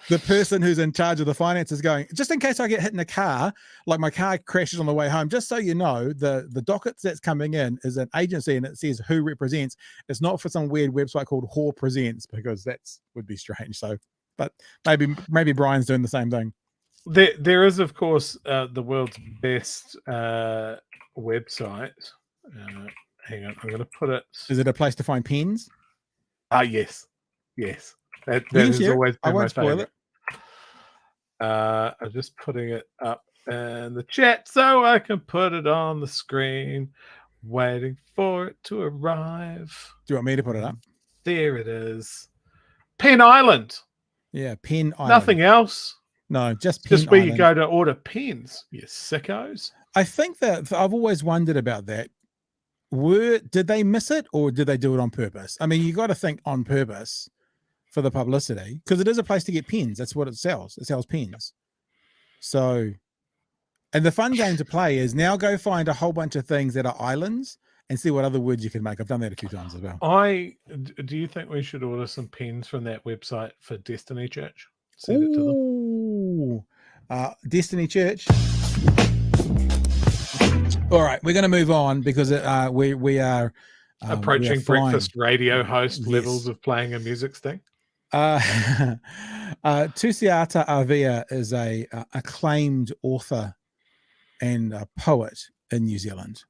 the person who's in charge of the finances, going, just in case I get hit in a car, like my car crashes on the way home, just so you know, the docket that's coming in is an agency and it says Who Represents. It's not for some weird website called Whore Presents, because would be strange. So, but maybe Brian's doing the same thing. There is, of course, the world's best website. Hang on, I'm going to put it. Is it a place to find pens? Yes. That has always been my favorite. I'm just putting it up in the chat so I can put it on the screen, waiting for it to arrive. Do you want me to put it up? There it is. Pen Island. Yeah, Pen Island. Nothing else. No, just where you go to order pens, you sickos. I think that I've always wondered about that. Did they miss it or did they do it on purpose? I mean, you got to think on purpose for the publicity, because it is a place to get pens. That's what it sells. It sells pens. So, and the fun game to play is now go find a whole bunch of things that are islands and see what other words you can make. I've done that a few times as well. Do you think we should order some pens from that website for Destiny Church? Send it to them. Destiny Church. All right, we're going to move on because we are approaching breakfast radio host levels of playing a music sting. Tusiata Avia is a acclaimed author and a poet in New Zealand.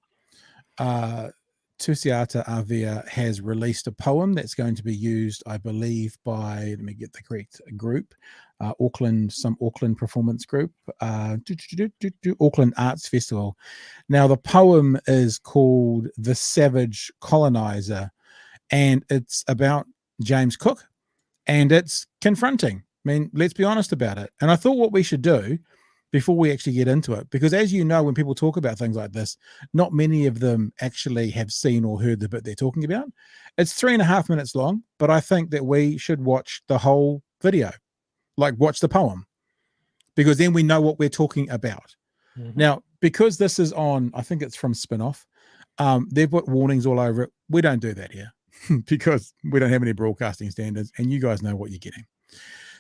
Tusiata Avia has released a poem that's going to be used, I believe, by, let me get the correct group, some Auckland performance group, Auckland Arts Festival. Now, the poem is called The Savage Colonizer, and it's about James Cook and it's confronting. I mean, let's be honest about it. And I thought what we should do before we actually get into it, because as you know, when people talk about things like this, not many of them actually have seen or heard the bit they're talking about. It's 3.5 minutes long, but I think that we should watch the whole video, like watch the poem, because then we know what we're talking about. Now, because this is on, I think it's from Spinoff, they've put warnings all over it. We don't do that here because we don't have any broadcasting standards, and you guys know what you're getting.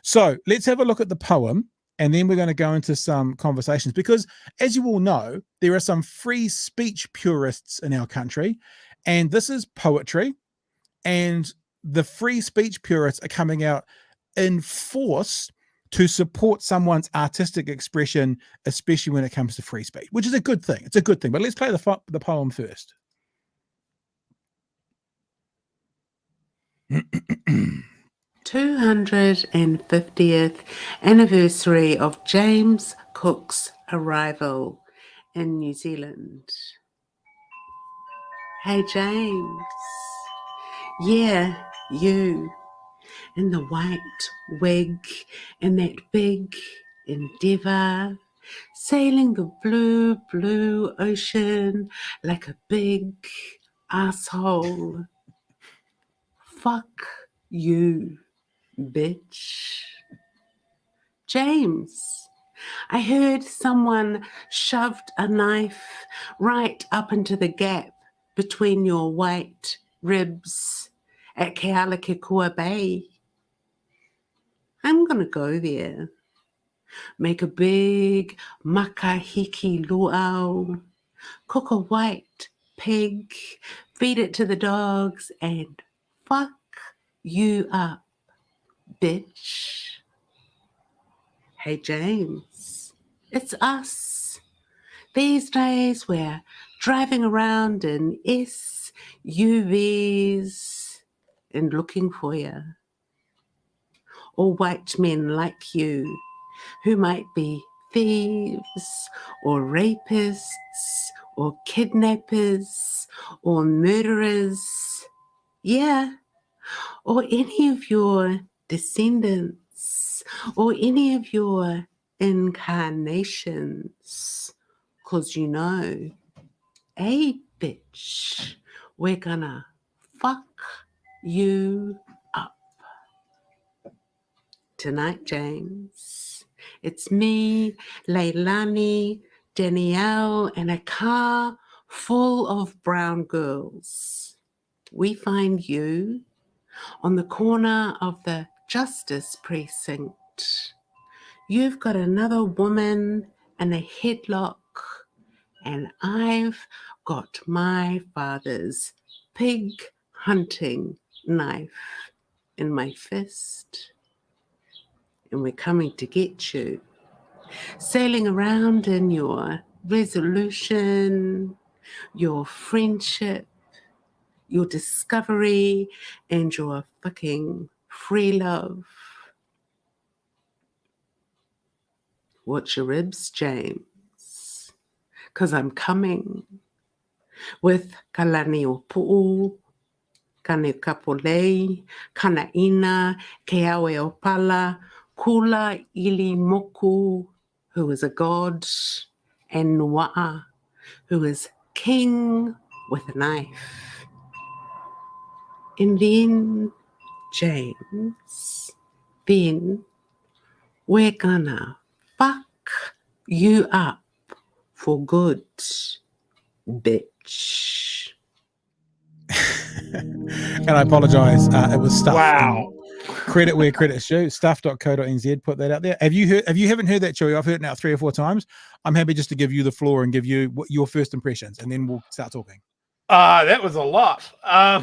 So let's have a look at the poem, and then we're going to go into some conversations, because as you all know, there are some free speech purists in our country, and this is poetry, and the free speech purists are coming out in force to support someone's artistic expression, especially when it comes to free speech, which is a good thing. It's a good thing. But let's play the poem first. 250th anniversary of James Cook's arrival in New Zealand. Hey James, yeah, you in the white wig and that big Endeavour, sailing the blue, blue ocean like a big asshole. Fuck you, bitch. James, I heard someone shoved a knife right up into the gap between your white ribs at Kealakekua Bay. I'm going to go there, make a big makahiki luau, cook a white pig, feed it to the dogs, and fuck you up, bitch. Hey, James, it's us. These days we're driving around in SUVs and looking for you. All white men like you who might be thieves or rapists or kidnappers or murderers. Yeah. Or any of your descendants, or any of your incarnations, 'cause you know, hey bitch, we're gonna fuck you up. Tonight, James, it's me, Leilani, Danielle, and a car full of brown girls. We find you on the corner of the Justice Precinct. You've got another woman in a headlock, and I've got my father's pig hunting knife in my fist. And we're coming to get you, sailing around in your resolution, your friendship, your discovery, and your fucking free love. Watch your ribs, James, 'cause I'm coming with kalani o pu'u, kane kapolei, kana ina, ke awe o pala, kula ili moku, who is a god, and Nua'a, who is king with a knife. And then, James, then we're gonna fuck you up for good, bitch. And I apologize. It was stuff. Wow. Credit where credit's due. Stuff.co.nz, put that out there. If you haven't heard that, Chewy, I've heard it now 3 or 4 times. I'm happy just to give you the floor and give you your first impressions, and then we'll start talking. That was a lot. I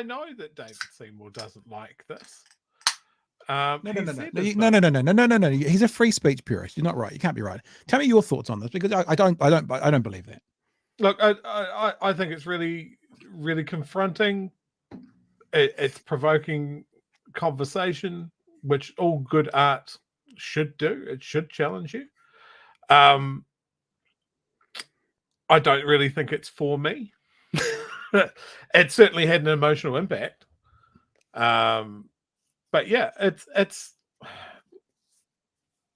know that David Seymour doesn't like this. No. He's a free speech purist. You're not right. You can't be right. Tell me your thoughts on this, because I don't believe that. Look, I think it's really, really confronting. It's provoking conversation, which all good art should do. It should challenge you. I don't really think it's for me. It certainly had an emotional impact. But yeah, it's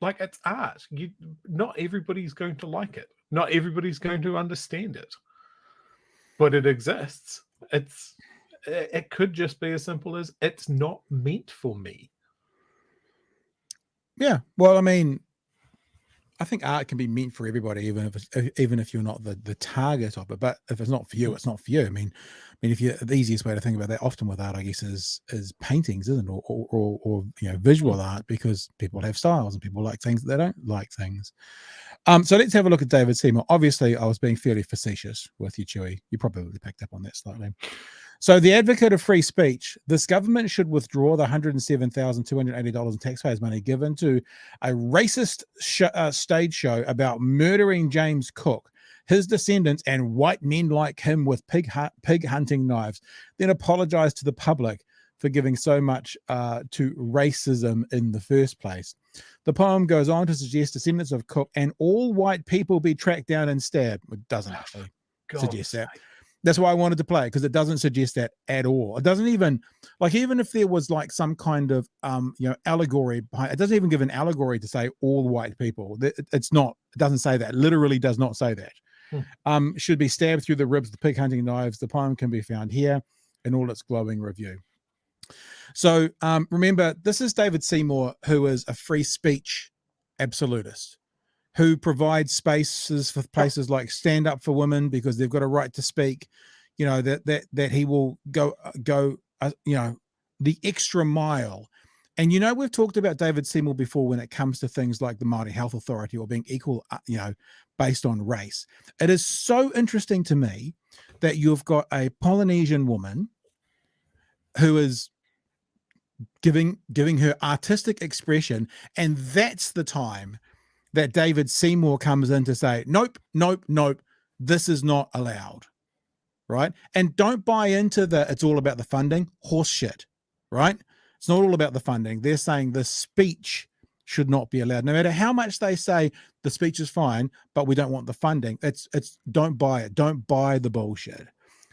like it's art. Not everybody's going to like it. Not everybody's going to understand it. But it exists. It could just be as simple as it's not meant for me. Yeah. Well, I mean, I think art can be meant for everybody, even if you're not the target of it. But if it's not for you, it's not for you. I mean, if you the easiest way to think about that often with art, I guess, is paintings, isn't it? Or visual art, because people have styles and people like things, they don't like things. So let's have a look at David Seymour. Obviously, I was being fairly facetious with you, Chewy. You probably picked up on that slightly. So the advocate of free speech, this government should withdraw the $107,280 in taxpayers' money given to a racist stage show about murdering James Cook, his descendants, and white men like him with pig hunting knives, then apologize to the public for giving so much to racism in the first place. The poem goes on to suggest descendants of Cook and all white people be tracked down and stabbed. It doesn't actually suggest that. That's why I wanted to play it, because it doesn't suggest that at all. It doesn't even, like, even if there was like some kind of allegory behind it, doesn't even give an allegory to say all white people. It's not, it doesn't say that. It literally does not say that. Should be stabbed through the ribs, the pig hunting knives. The poem can be found here in all its glowing review. So remember, this is David Seymour, who is a free speech absolutist, who provides spaces for places like Stand Up for Women because they've got a right to speak. You know, that he will go the extra mile. And we've talked about David Seymour before when it comes to things like the Māori Health Authority or being equal, based on race. It is so interesting to me that you've got a Polynesian woman who is giving her artistic expression, and that's the time that David Seymour comes in to say, nope, this is not allowed, right? And don't buy into it's all about the funding, horse shit, right? It's not all about the funding. They're saying the speech should not be allowed. No matter how much they say the speech is fine, but we don't want the funding. It's don't buy it. Don't buy the bullshit.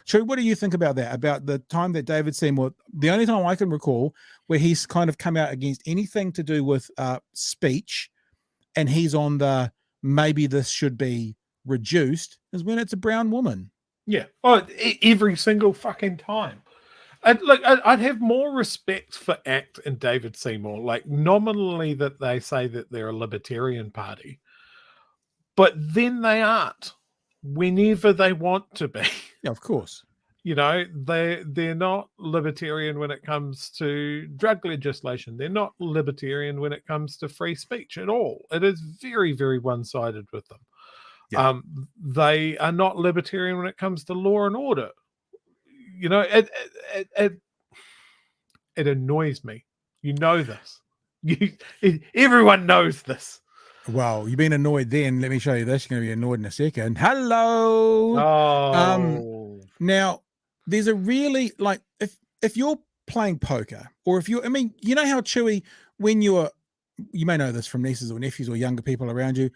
True, what do you think about that? About the time that David Seymour, the only time I can recall where he's kind of come out against anything to do with speech, and he's on the maybe this should be reduced, is when it's a brown woman. Yeah. Oh, every single fucking time. I'd have more respect for ACT and David Seymour, like nominally that they say that they're a libertarian party, but then they aren't whenever they want to be. Yeah, of course. They're not libertarian when it comes to drug legislation. They're not libertarian when it comes to free speech at all. It is very, very one-sided with them. Yeah. They are not libertarian when it comes to law and order. It annoys me. You know this. Everyone knows this. Well, you've been annoyed then. Let me show you this. You're going to be annoyed in a second. Hello. Oh. Now, there's a really, like, if you're playing poker, or if you're, you know how, Chewy, when you may know this from nieces or nephews or younger people around you,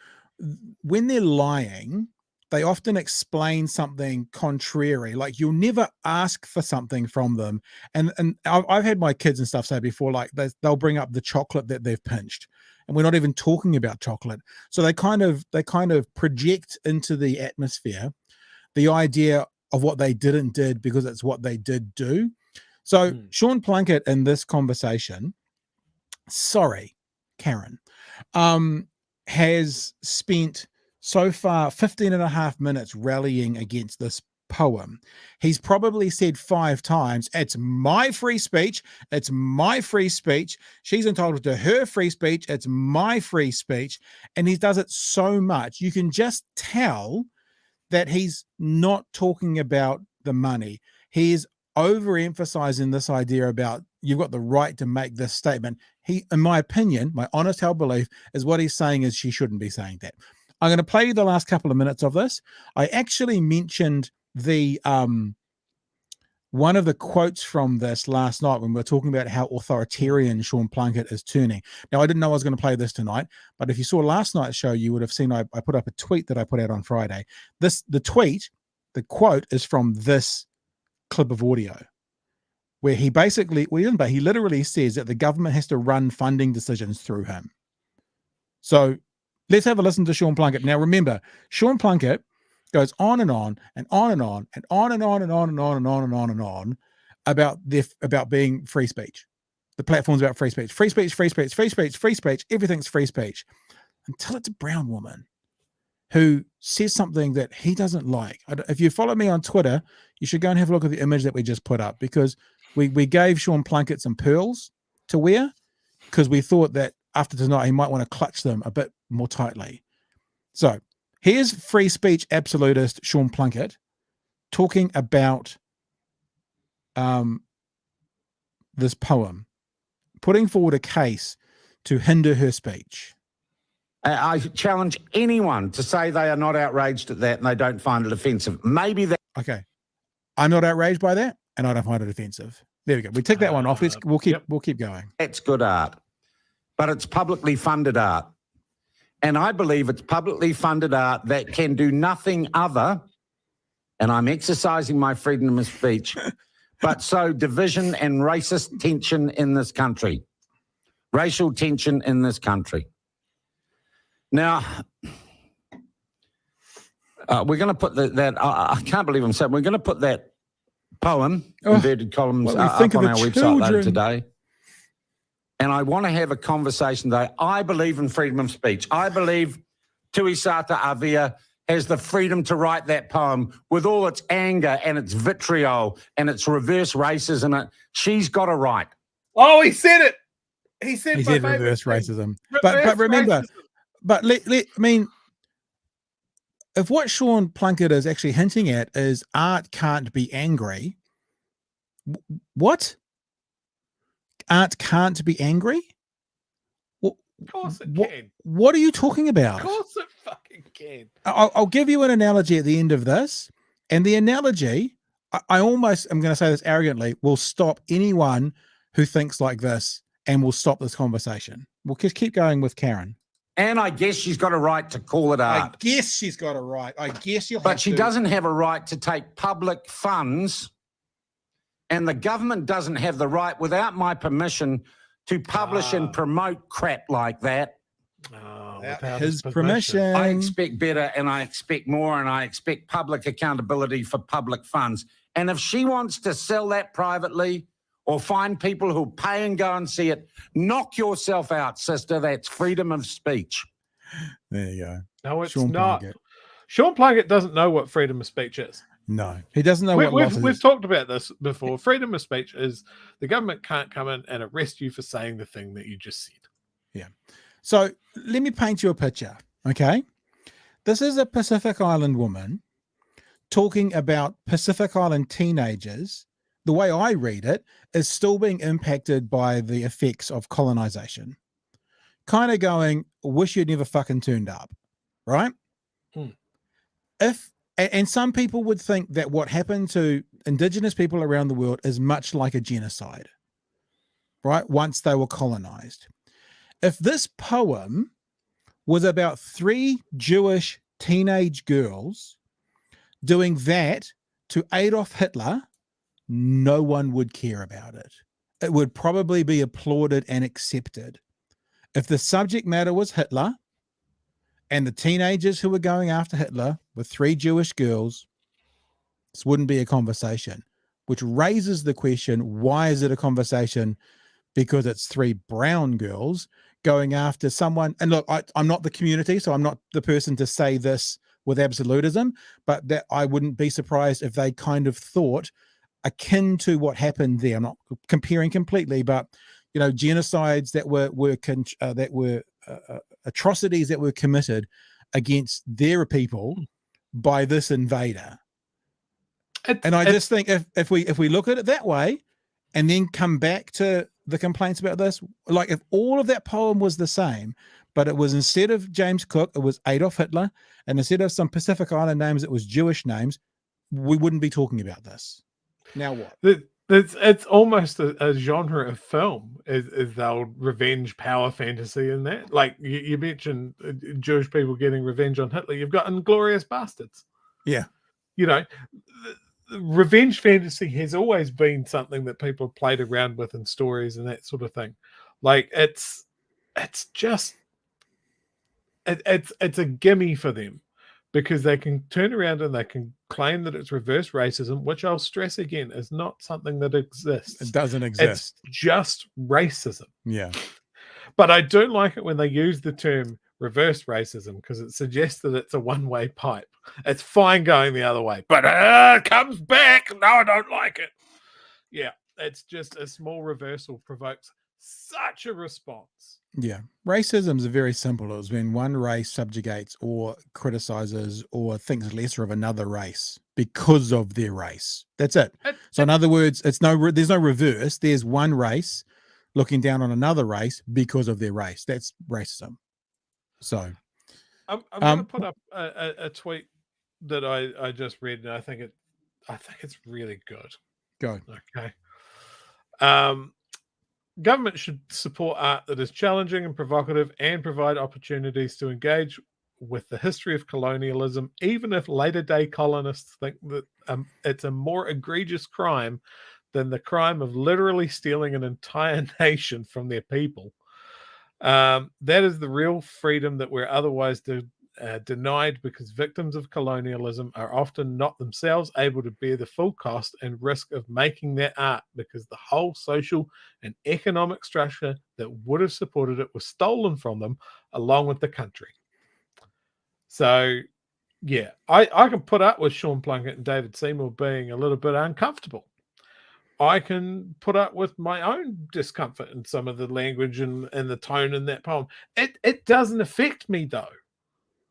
when they're lying, they often explain something contrary. Like, you'll never ask for something from them. And I've had my kids and stuff say before, like, they'll bring up the chocolate that they've pinched, and we're not even talking about chocolate. So they kind of project into the atmosphere the idea of what they did because it's what they did do. So Sean Plunkett in this conversation, sorry, Karen, has spent so far 15 and a half minutes rallying against this poem. He's probably said 5 times, it's my free speech. It's my free speech. She's entitled to her free speech. It's my free speech. And he does it so much. You can just tell that he's not talking about the money. He's overemphasizing this idea about you've got the right to make this statement. He, in my opinion, my honest held belief is what he's saying is she shouldn't be saying that. I'm going to play you the last couple of minutes of this. I actually mentioned the one of the quotes from this last night when we were talking about how authoritarian Sean Plunkett is turning. Now, I didn't know I was going to play this tonight, but if you saw last night's show, you would have seen I put up a tweet that I put out on Friday. The quote is from this clip of audio, where he basically, but he literally says that the government has to run funding decisions through him. So let's have a listen to Sean Plunkett. Now, remember, Sean Plunkett goes on and on and on and on and on and on and on and on and on and on and on about being free speech. The platform's about free speech, free speech, free speech, free speech, free speech. Everything's free speech until it's a brown woman who says something that he doesn't like. If you follow me on Twitter, you should go and have a look at the image that we just put up, because we gave Sean Plunkett some pearls to wear because we thought that after tonight he might want to clutch them a bit more tightly. So here's free speech absolutist Sean Plunkett talking about this poem, putting forward a case to hinder her speech. I challenge anyone to say they are not outraged at that and they don't find it offensive. Maybe that. Okay, I'm not outraged by that, and I don't find it offensive. There we go. We tick that one off. We'll keep going. That's good art, but it's publicly funded art, and I believe it's publicly funded art that can do nothing other. And I'm exercising my freedom of speech, but sow division and racist tension in this country, racial tension in this country. Now, we're going to put that. I can't believe I'm saying we're going to put that poem, inverted columns, up on our website later today. And I want to have a conversation today. I believe in freedom of speech. I believe Tuisata Avia has the freedom to write that poem with all its anger and its vitriol and its reverse racism. She's got a right. Oh, he said it. He said reverse racism. But remember. Racism. But I mean, if what Sean Plunkett is actually hinting at is art can't be angry, what? Art can't be angry? Of course it can. What are you talking about? Of course it fucking can. I'll give you an analogy at the end of this, and the analogy, I almost, I'm going to say this arrogantly, will stop anyone who thinks like this and will stop this conversation. We'll just keep going with Karen. And I guess she's got a right to call it art. I guess she's got a right. I guess you'll have But she doesn't have a right to take public funds, and the government doesn't have the right, without my permission, to publish and promote crap like that. Without his permission. I expect better, and I expect more, and I expect public accountability for public funds. And if she wants to sell that privately, or find people who'll pay and go and see it, knock yourself out, sister. That's freedom of speech. There you go. No, it's Sean not. Plunkett. Sean Plunkett doesn't know what freedom of speech is. No, he doesn't know We've talked about this before. Freedom of speech is the government can't come in and arrest you for saying the thing that you just said. Yeah. So let me paint you a picture, okay? This is a Pacific Island woman talking about Pacific Island teenagers. The way I read it is still being impacted by the effects of colonization. Kind of going, wish you'd never fucking turned up, right? And some people would think that what happened to Indigenous people around the world is much like a genocide, right? Once they were colonized. If this poem was about 3 Jewish teenage girls doing that to Adolf Hitler, no one would care about it. It would probably be applauded and accepted. If the subject matter was Hitler and the teenagers who were going after Hitler were 3 Jewish girls, this wouldn't be a conversation, which raises the question, why is it a conversation? Because it's 3 brown girls going after someone. And look, I'm not the community, so I'm not the person to say this with absolutism, but that I wouldn't be surprised if they kind of thought akin to what happened there. I'm not comparing completely, but you know, genocides that were atrocities that were committed against their people by this invader. And I just think if we look at it that way, and then come back to the complaints about this, like if all of that poem was the same, but it was instead of James Cook, it was Adolf Hitler, and instead of some Pacific Island names, it was Jewish names, we wouldn't be talking about this. Now what? It's almost a genre of film, is the old revenge power fantasy in that. Like you mentioned Jewish people getting revenge on Hitler. You've got Inglourious Bastards. Yeah. You know, revenge fantasy has always been something that people have played around with in stories and that sort of thing. Like it's just it's a gimme for them, because they can turn around and they can claim that it's reverse racism, which I'll stress again is not something that exists. It doesn't exist. It's just racism. Yeah. But I don't like it when they use the term reverse racism, because it suggests that it's a one-way pipe. It's fine going the other way, but it comes back. No, I don't like it. Yeah, it's just a small reversal provokes such a response. Yeah. Racism is very simple. It was when one race subjugates or criticizes or thinks lesser of another race because of their race. That's it. So in other words, there's no reverse. There's one race looking down on another race because of their race. That's racism. So I'm going to put up a tweet that I just read, and I think it's really good. Go. Okay. Government should support art that is challenging and provocative and provide opportunities to engage with the history of colonialism, even if later-day colonists think that it's a more egregious crime than the crime of literally stealing an entire nation from their people. That is the real freedom that we're otherwise denied, because victims of colonialism are often not themselves able to bear the full cost and risk of making that art, because the whole social and economic structure that would have supported it was stolen from them along with the country. So, yeah, I can put up with Sean Plunkett and David Seymour being a little bit uncomfortable. I can put up with my own discomfort in some of the language and the tone in that poem. It doesn't affect me, though.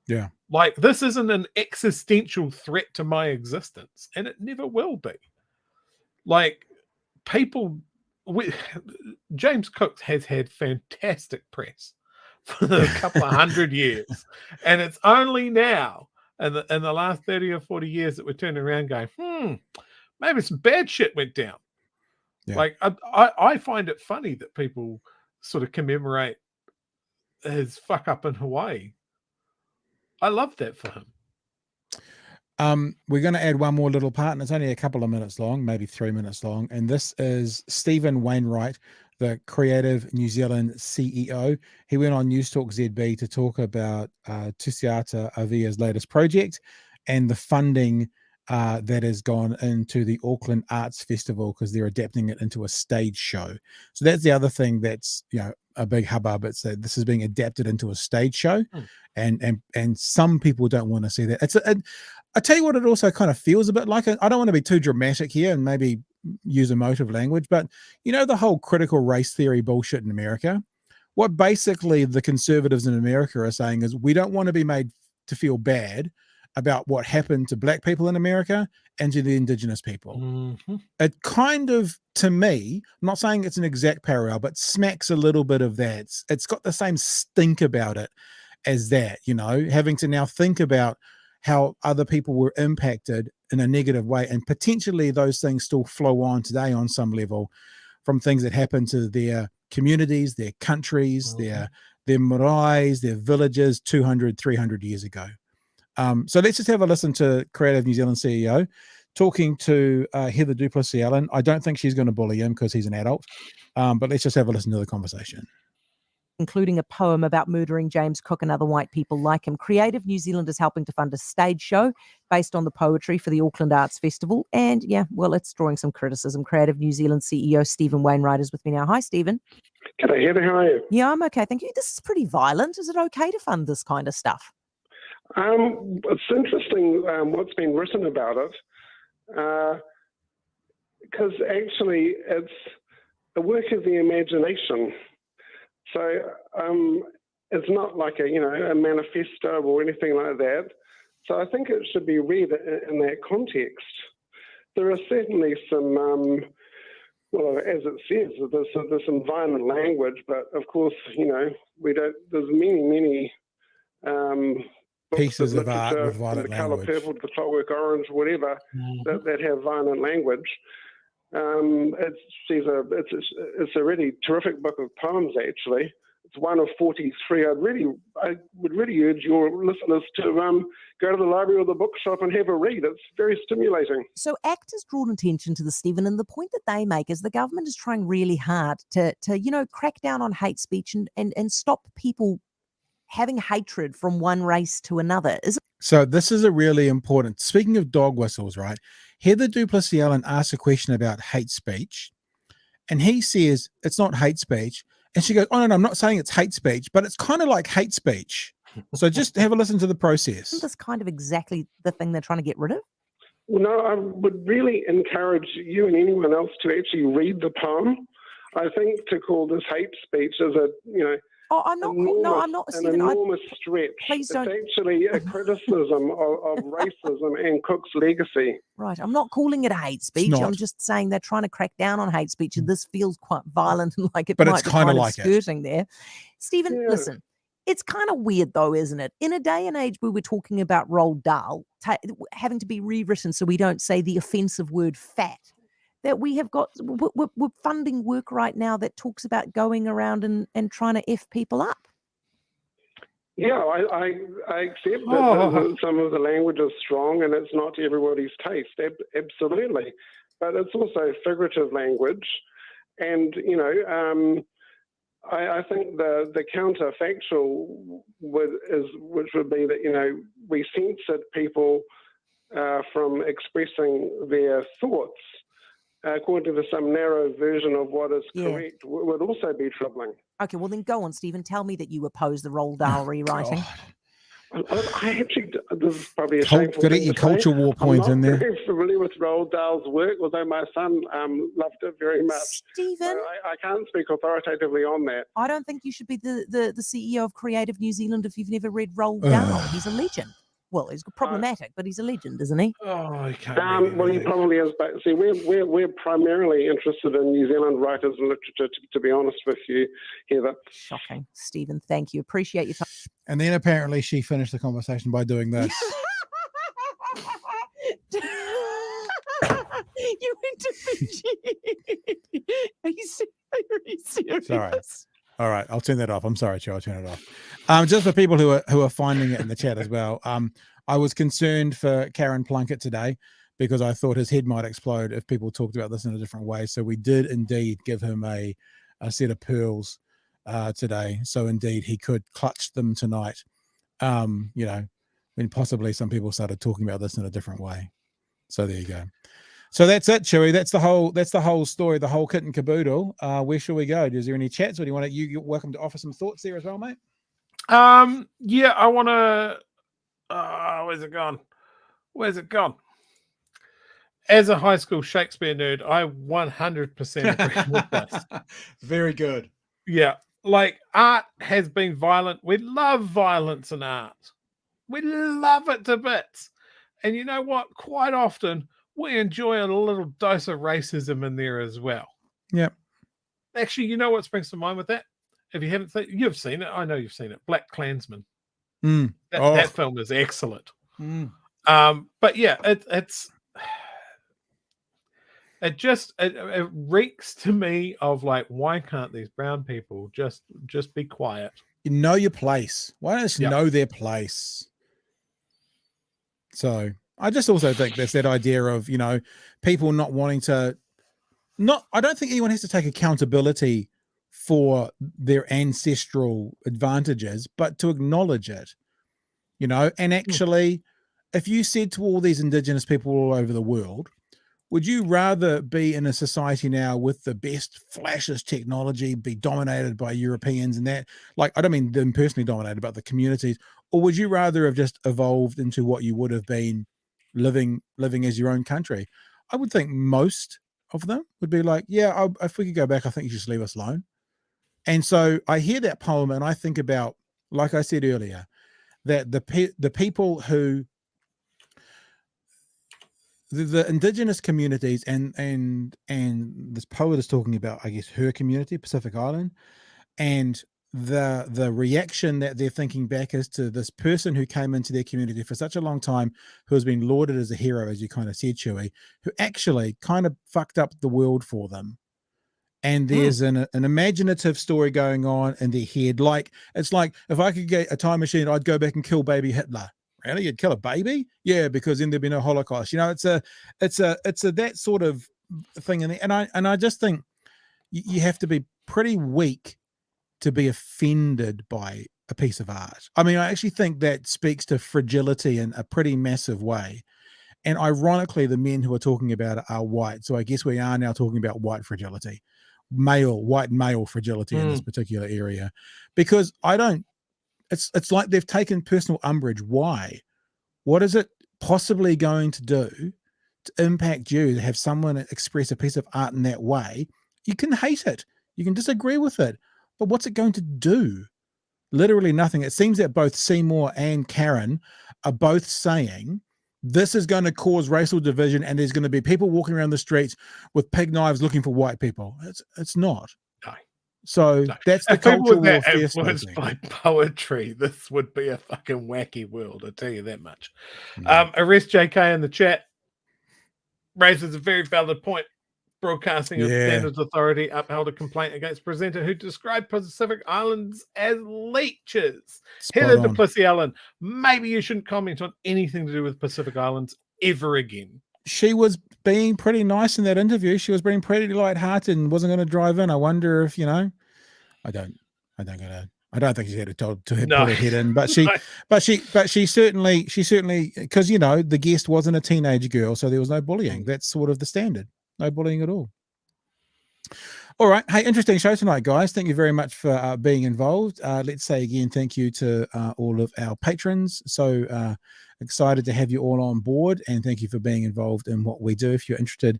Yeah. Like, this isn't an existential threat to my existence, and it never will be. Like, James Cook has had fantastic press for a couple of 100 years, and it's only now in the last 30 or 40 years that we're turning around going, maybe some bad shit went down. Yeah. Like, I find it funny that people sort of commemorate his fuck up in Hawaii. I love that for him. We're going to add one more little part, and it's only a couple of minutes long, maybe 3 minutes long. And this is Stephen Wainwright, the Creative New Zealand CEO. He went on News Talk ZB to talk about Tusiata Avia's latest project and the funding that has gone into the Auckland Arts Festival, because they're adapting it into a stage show. So that's the other thing that's, a big hubbub. It's that this is being adapted into a stage show, and some people don't want to see that. I tell you what, it also kind of feels a bit like I don't want to be too dramatic here and maybe use emotive language, but the whole critical race theory bullshit in America. What basically the conservatives in America are saying is we don't want to be made to feel bad about what happened to black people in America and to the indigenous people. Mm-hmm. It kind of, to me, I'm not saying it's an exact parallel, but smacks a little bit of that. It's got the same stink about it as that, having to now think about how other people were impacted in a negative way, and potentially those things still flow on today on some level from things that happened to their communities, their countries, their maraes, their villages 200, 300 years ago. So let's just have a listen to Creative New Zealand CEO talking to Heather Duplessis-Allen. I don't think she's going to bully him because he's an adult, but let's just have a listen to the conversation. Including a poem about murdering James Cook and other white people like him. Creative New Zealand is helping to fund a stage show based on the poetry for the Auckland Arts Festival. And it's drawing some criticism. Creative New Zealand CEO Stephen Wainwright is with me now. Hi, Stephen. G'day, Heather. How are you? Yeah, I'm okay. Thank you. This is pretty violent. Is it okay to fund this kind of stuff? It's interesting what's been written about it, because actually it's a work of the imagination. So it's not like a manifesto or anything like that. So I think it should be read in that context. There are certainly some, as it says, there's some violent language, but of course, there's many pieces of art with violent the colour language. purple, the clockwork orange, whatever, that have violent language. It's a really terrific book of poems, actually. it's one of 43. I would really urge your listeners to go to the library or the bookshop and have a read. It's very stimulating. So ACT has drawn attention to this, Stephen, and the point that they make is the government is trying really hard to crack down on hate speech and stop people having hatred from one race to another. So this is a really important, speaking of dog whistles, right? Heather Duplessis-Allen asks a question about hate speech, and he says it's not hate speech. And she goes, oh, no, I'm not saying it's hate speech, but it's kind of like hate speech. So just have a listen to the process. Isn't this kind of exactly the thing they're trying to get rid of? Well, no, I would really encourage you and anyone else to actually read the poem. I think to call this hate speech is I'm not. An Stephen, enormous stretch. Please don't. It's actually a criticism of racism and Cook's legacy. Right. I'm not calling it hate speech. I'm just saying they're trying to crack down on hate speech, and this feels quite violent and like it but might it's be kind of like skirting there. Stephen, Yeah. listen. It's kind of weird, though, isn't it? In a day and age where we're talking about Roald Dahl having to be rewritten so we don't say the offensive word fat, that we have got, we're funding work right now that talks about going around and trying to F people up. Yeah, I accept that some of the language is strong and it's not to everybody's taste. Absolutely. But it's also figurative language. And, I think the counterfactual which would be that, we censored people from expressing their thoughts according to some narrow version of what is correct would also be troubling. Okay, well then go on, Stephen. Tell me that you oppose the Roald Dahl rewriting. I actually, this is probably a shameful Got to thing get your to culture say. war points in there. I'm not very familiar with Roald Dahl's work, although my son loved it very much. Stephen? So I can't speak authoritatively on that. I don't think you should be the CEO of Creative New Zealand if you've never read Roald Dahl. He's a legend. Well, he's problematic, but he's a legend, isn't he? Oh, I can't. Well, he probably is. But see, we're primarily interested in New Zealand writers and literature. To be honest with you, Heather. Shocking, Stephen. Thank you. Appreciate your time. And then apparently she finished the conversation by doing this. You went to Fiji. Are you serious? Sorry. All right, I'll turn that off. I'm sorry, Joe. I'll turn it off. Just for people who are finding it in the chat as well. I was concerned for Karen Plunkett today because I thought his head might explode if people talked about this in a different way. So we did indeed give him a set of pearls today. So indeed he could clutch them tonight. When possibly some people started talking about this in a different way. So there you go. So that's it, Chewy. That's the whole story, the whole kit and caboodle. Where shall we go? Is there any chats, or do you want to? You're welcome to offer some thoughts there as well, mate. Yeah, I want to. Where's it gone? As a high school Shakespeare nerd, I 100% agree with this. Very good. Yeah, like art has been violent. We love violence in art. We love it to bits. And you know what? Quite often we enjoy a little dose of racism in there as well. Yep. Actually, you know what springs to mind with that? If you haven't seen, you've seen it. I know you've seen it. Black Klansman. That film is excellent. But yeah, it reeks to me of like, why can't these brown people just be quiet? You know your place. Why don't you know their place? So I just also think there's that idea of, people not wanting to, I don't think anyone has to take accountability for their ancestral advantages, but to acknowledge it, and actually, if you said to all these indigenous people all over the world, would you rather be in a society now with the best flashes technology, be dominated by Europeans and that, like, I don't mean them personally dominated, but the communities, or would you rather have just evolved into what you would have been living as your own country? I would think most of them would be like, yeah, if we could go back, I think you should just leave us alone. And so I hear that poem and I think about, like I said earlier, that the people who, the indigenous communities and this poet is talking about, I guess, her community, Pacific Island, and the reaction that they're thinking back is to this person who came into their community for such a long time, who has been lauded as a hero, as you kind of said, Chewy, who actually kind of fucked up the world for them. and there's an imaginative story going on in their head. Like, it's like, if I could get a time machine, I'd go back and kill baby Hitler. Really? You'd kill a baby? Yeah, because then there'd be no Holocaust. You know, it's a that sort of thing. And I just think you have to be pretty weak to be offended by a piece of art. I mean, I actually think that speaks to fragility in a pretty massive way. And ironically, the men who are talking about it are white. So I guess we are now talking about white fragility, white male fragility in this particular area, because it's like they've taken personal umbrage. Why? What is it possibly going to do to impact you to have someone express a piece of art in that way? You can hate it. You can disagree with it. But what's it going to do? Literally nothing. It seems that both Seymour and Karen are both saying this is going to cause racial division, and there's going to be people walking around the streets with pig knives looking for white people. It's not. No. So that's the cultural warfare. Influenced by poetry, this would be a fucking wacky world, I'll tell you that much. Arrest JK in the chat raises a very valid point. Broadcasting Standards Authority upheld a complaint against presenter who described Pacific Islands as leeches. Heather Duplessis Allen, maybe you shouldn't comment on anything to do with Pacific Islands ever again. She was being pretty nice in that interview. She was being pretty lighthearted and wasn't going to drive in. I wonder if, you know, I don't think she had to put her head in, but she certainly, because, you know, the guest wasn't a teenage girl, so there was no bullying. That's sort of the standard. No bullying at all. All right. Hey, interesting show tonight, guys. Thank you very much for being involved. Let's say again, thank you to all of our patrons. So excited to have you all on board, and thank you for being involved in what we do. If you're interested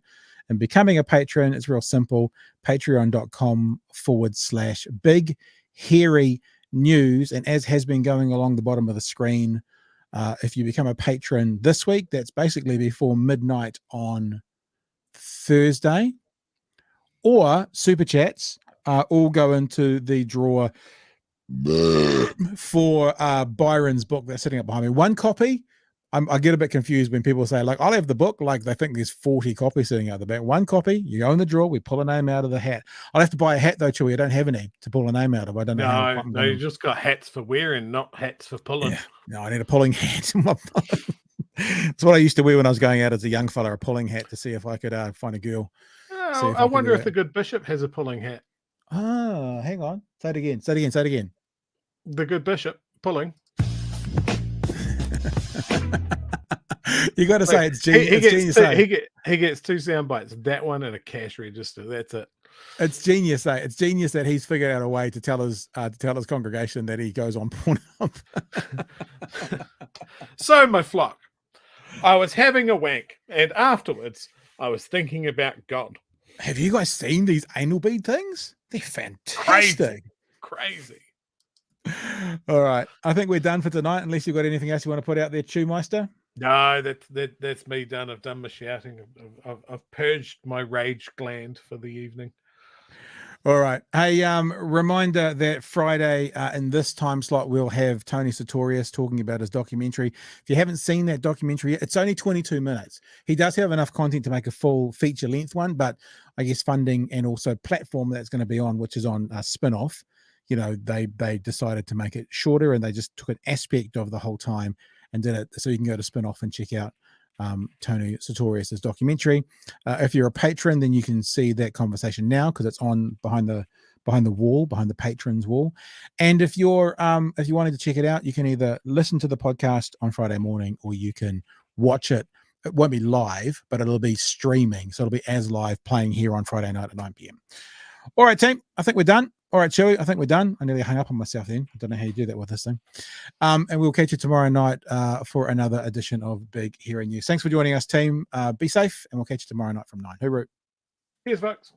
in becoming a patron, it's real simple. Patreon.com/big hairy news. And as has been going along the bottom of the screen, if you become a patron this week, that's basically before midnight on Thursday, or super chats all go into the drawer for Byron's book that's sitting up behind me. One copy. I get a bit confused when people say, like, I'll have the book, like they think there's 40 copies sitting out the back. One copy, you go in the drawer, we pull a name out of the hat. I'll have to buy a hat though, Chewy. I don't have any to pull a name out of. I don't know. No, you just got hats for wearing, not hats for pulling. Yeah. No, I need a pulling hat. It's what I used to wear when I was going out as a young fella, a pulling hat, to see if I could find a girl. Oh, I wonder if the good bishop has a pulling hat. Oh, hang on. Say it again. The good bishop pulling. You got to say it's genius. He gets two sound bites, that one and a cash register. That's it. It's genius. It's genius that he's figured out a way to tell his congregation that he goes on PORNHUB. So, my flock, I was having a wank, and afterwards I was thinking about God. Have you guys seen these anal bead things? They're fantastic. Crazy. All right. I think we're done for tonight, unless you've got anything else you want to put out there, Chewmeister. No, that's me done. I've done my shouting. I've purged my rage gland for the evening. All right. Hey, reminder that Friday in this time slot, we'll have Tony Sartorius talking about his documentary. If you haven't seen that documentary yet, it's only 22 minutes. He does have enough content to make a full feature length one, but I guess funding and also platform that's going to be on, which is on Spinoff, you know, they decided to make it shorter, and they just took an aspect of the whole time and did it. So you can go to Spinoff and check out Tony Sartorius's documentary. If you're a patron, then you can see that conversation now, because it's on behind the wall, behind the patrons wall. And if you're if you wanted to check it out, you can either listen to the podcast on Friday morning, or you can watch it. It won't be live, but it'll be streaming, so it'll be as live, playing here on Friday night at 9 p.m. All right, team, I think we're done. All right, Chewy, I think we're done. I nearly hung up on myself then. I don't know how you do that with this thing. And we'll catch you tomorrow night for another edition of Big Hero News. Thanks for joining us, team. Be safe, and we'll catch you tomorrow night from 9. Hooroo. Cheers, folks.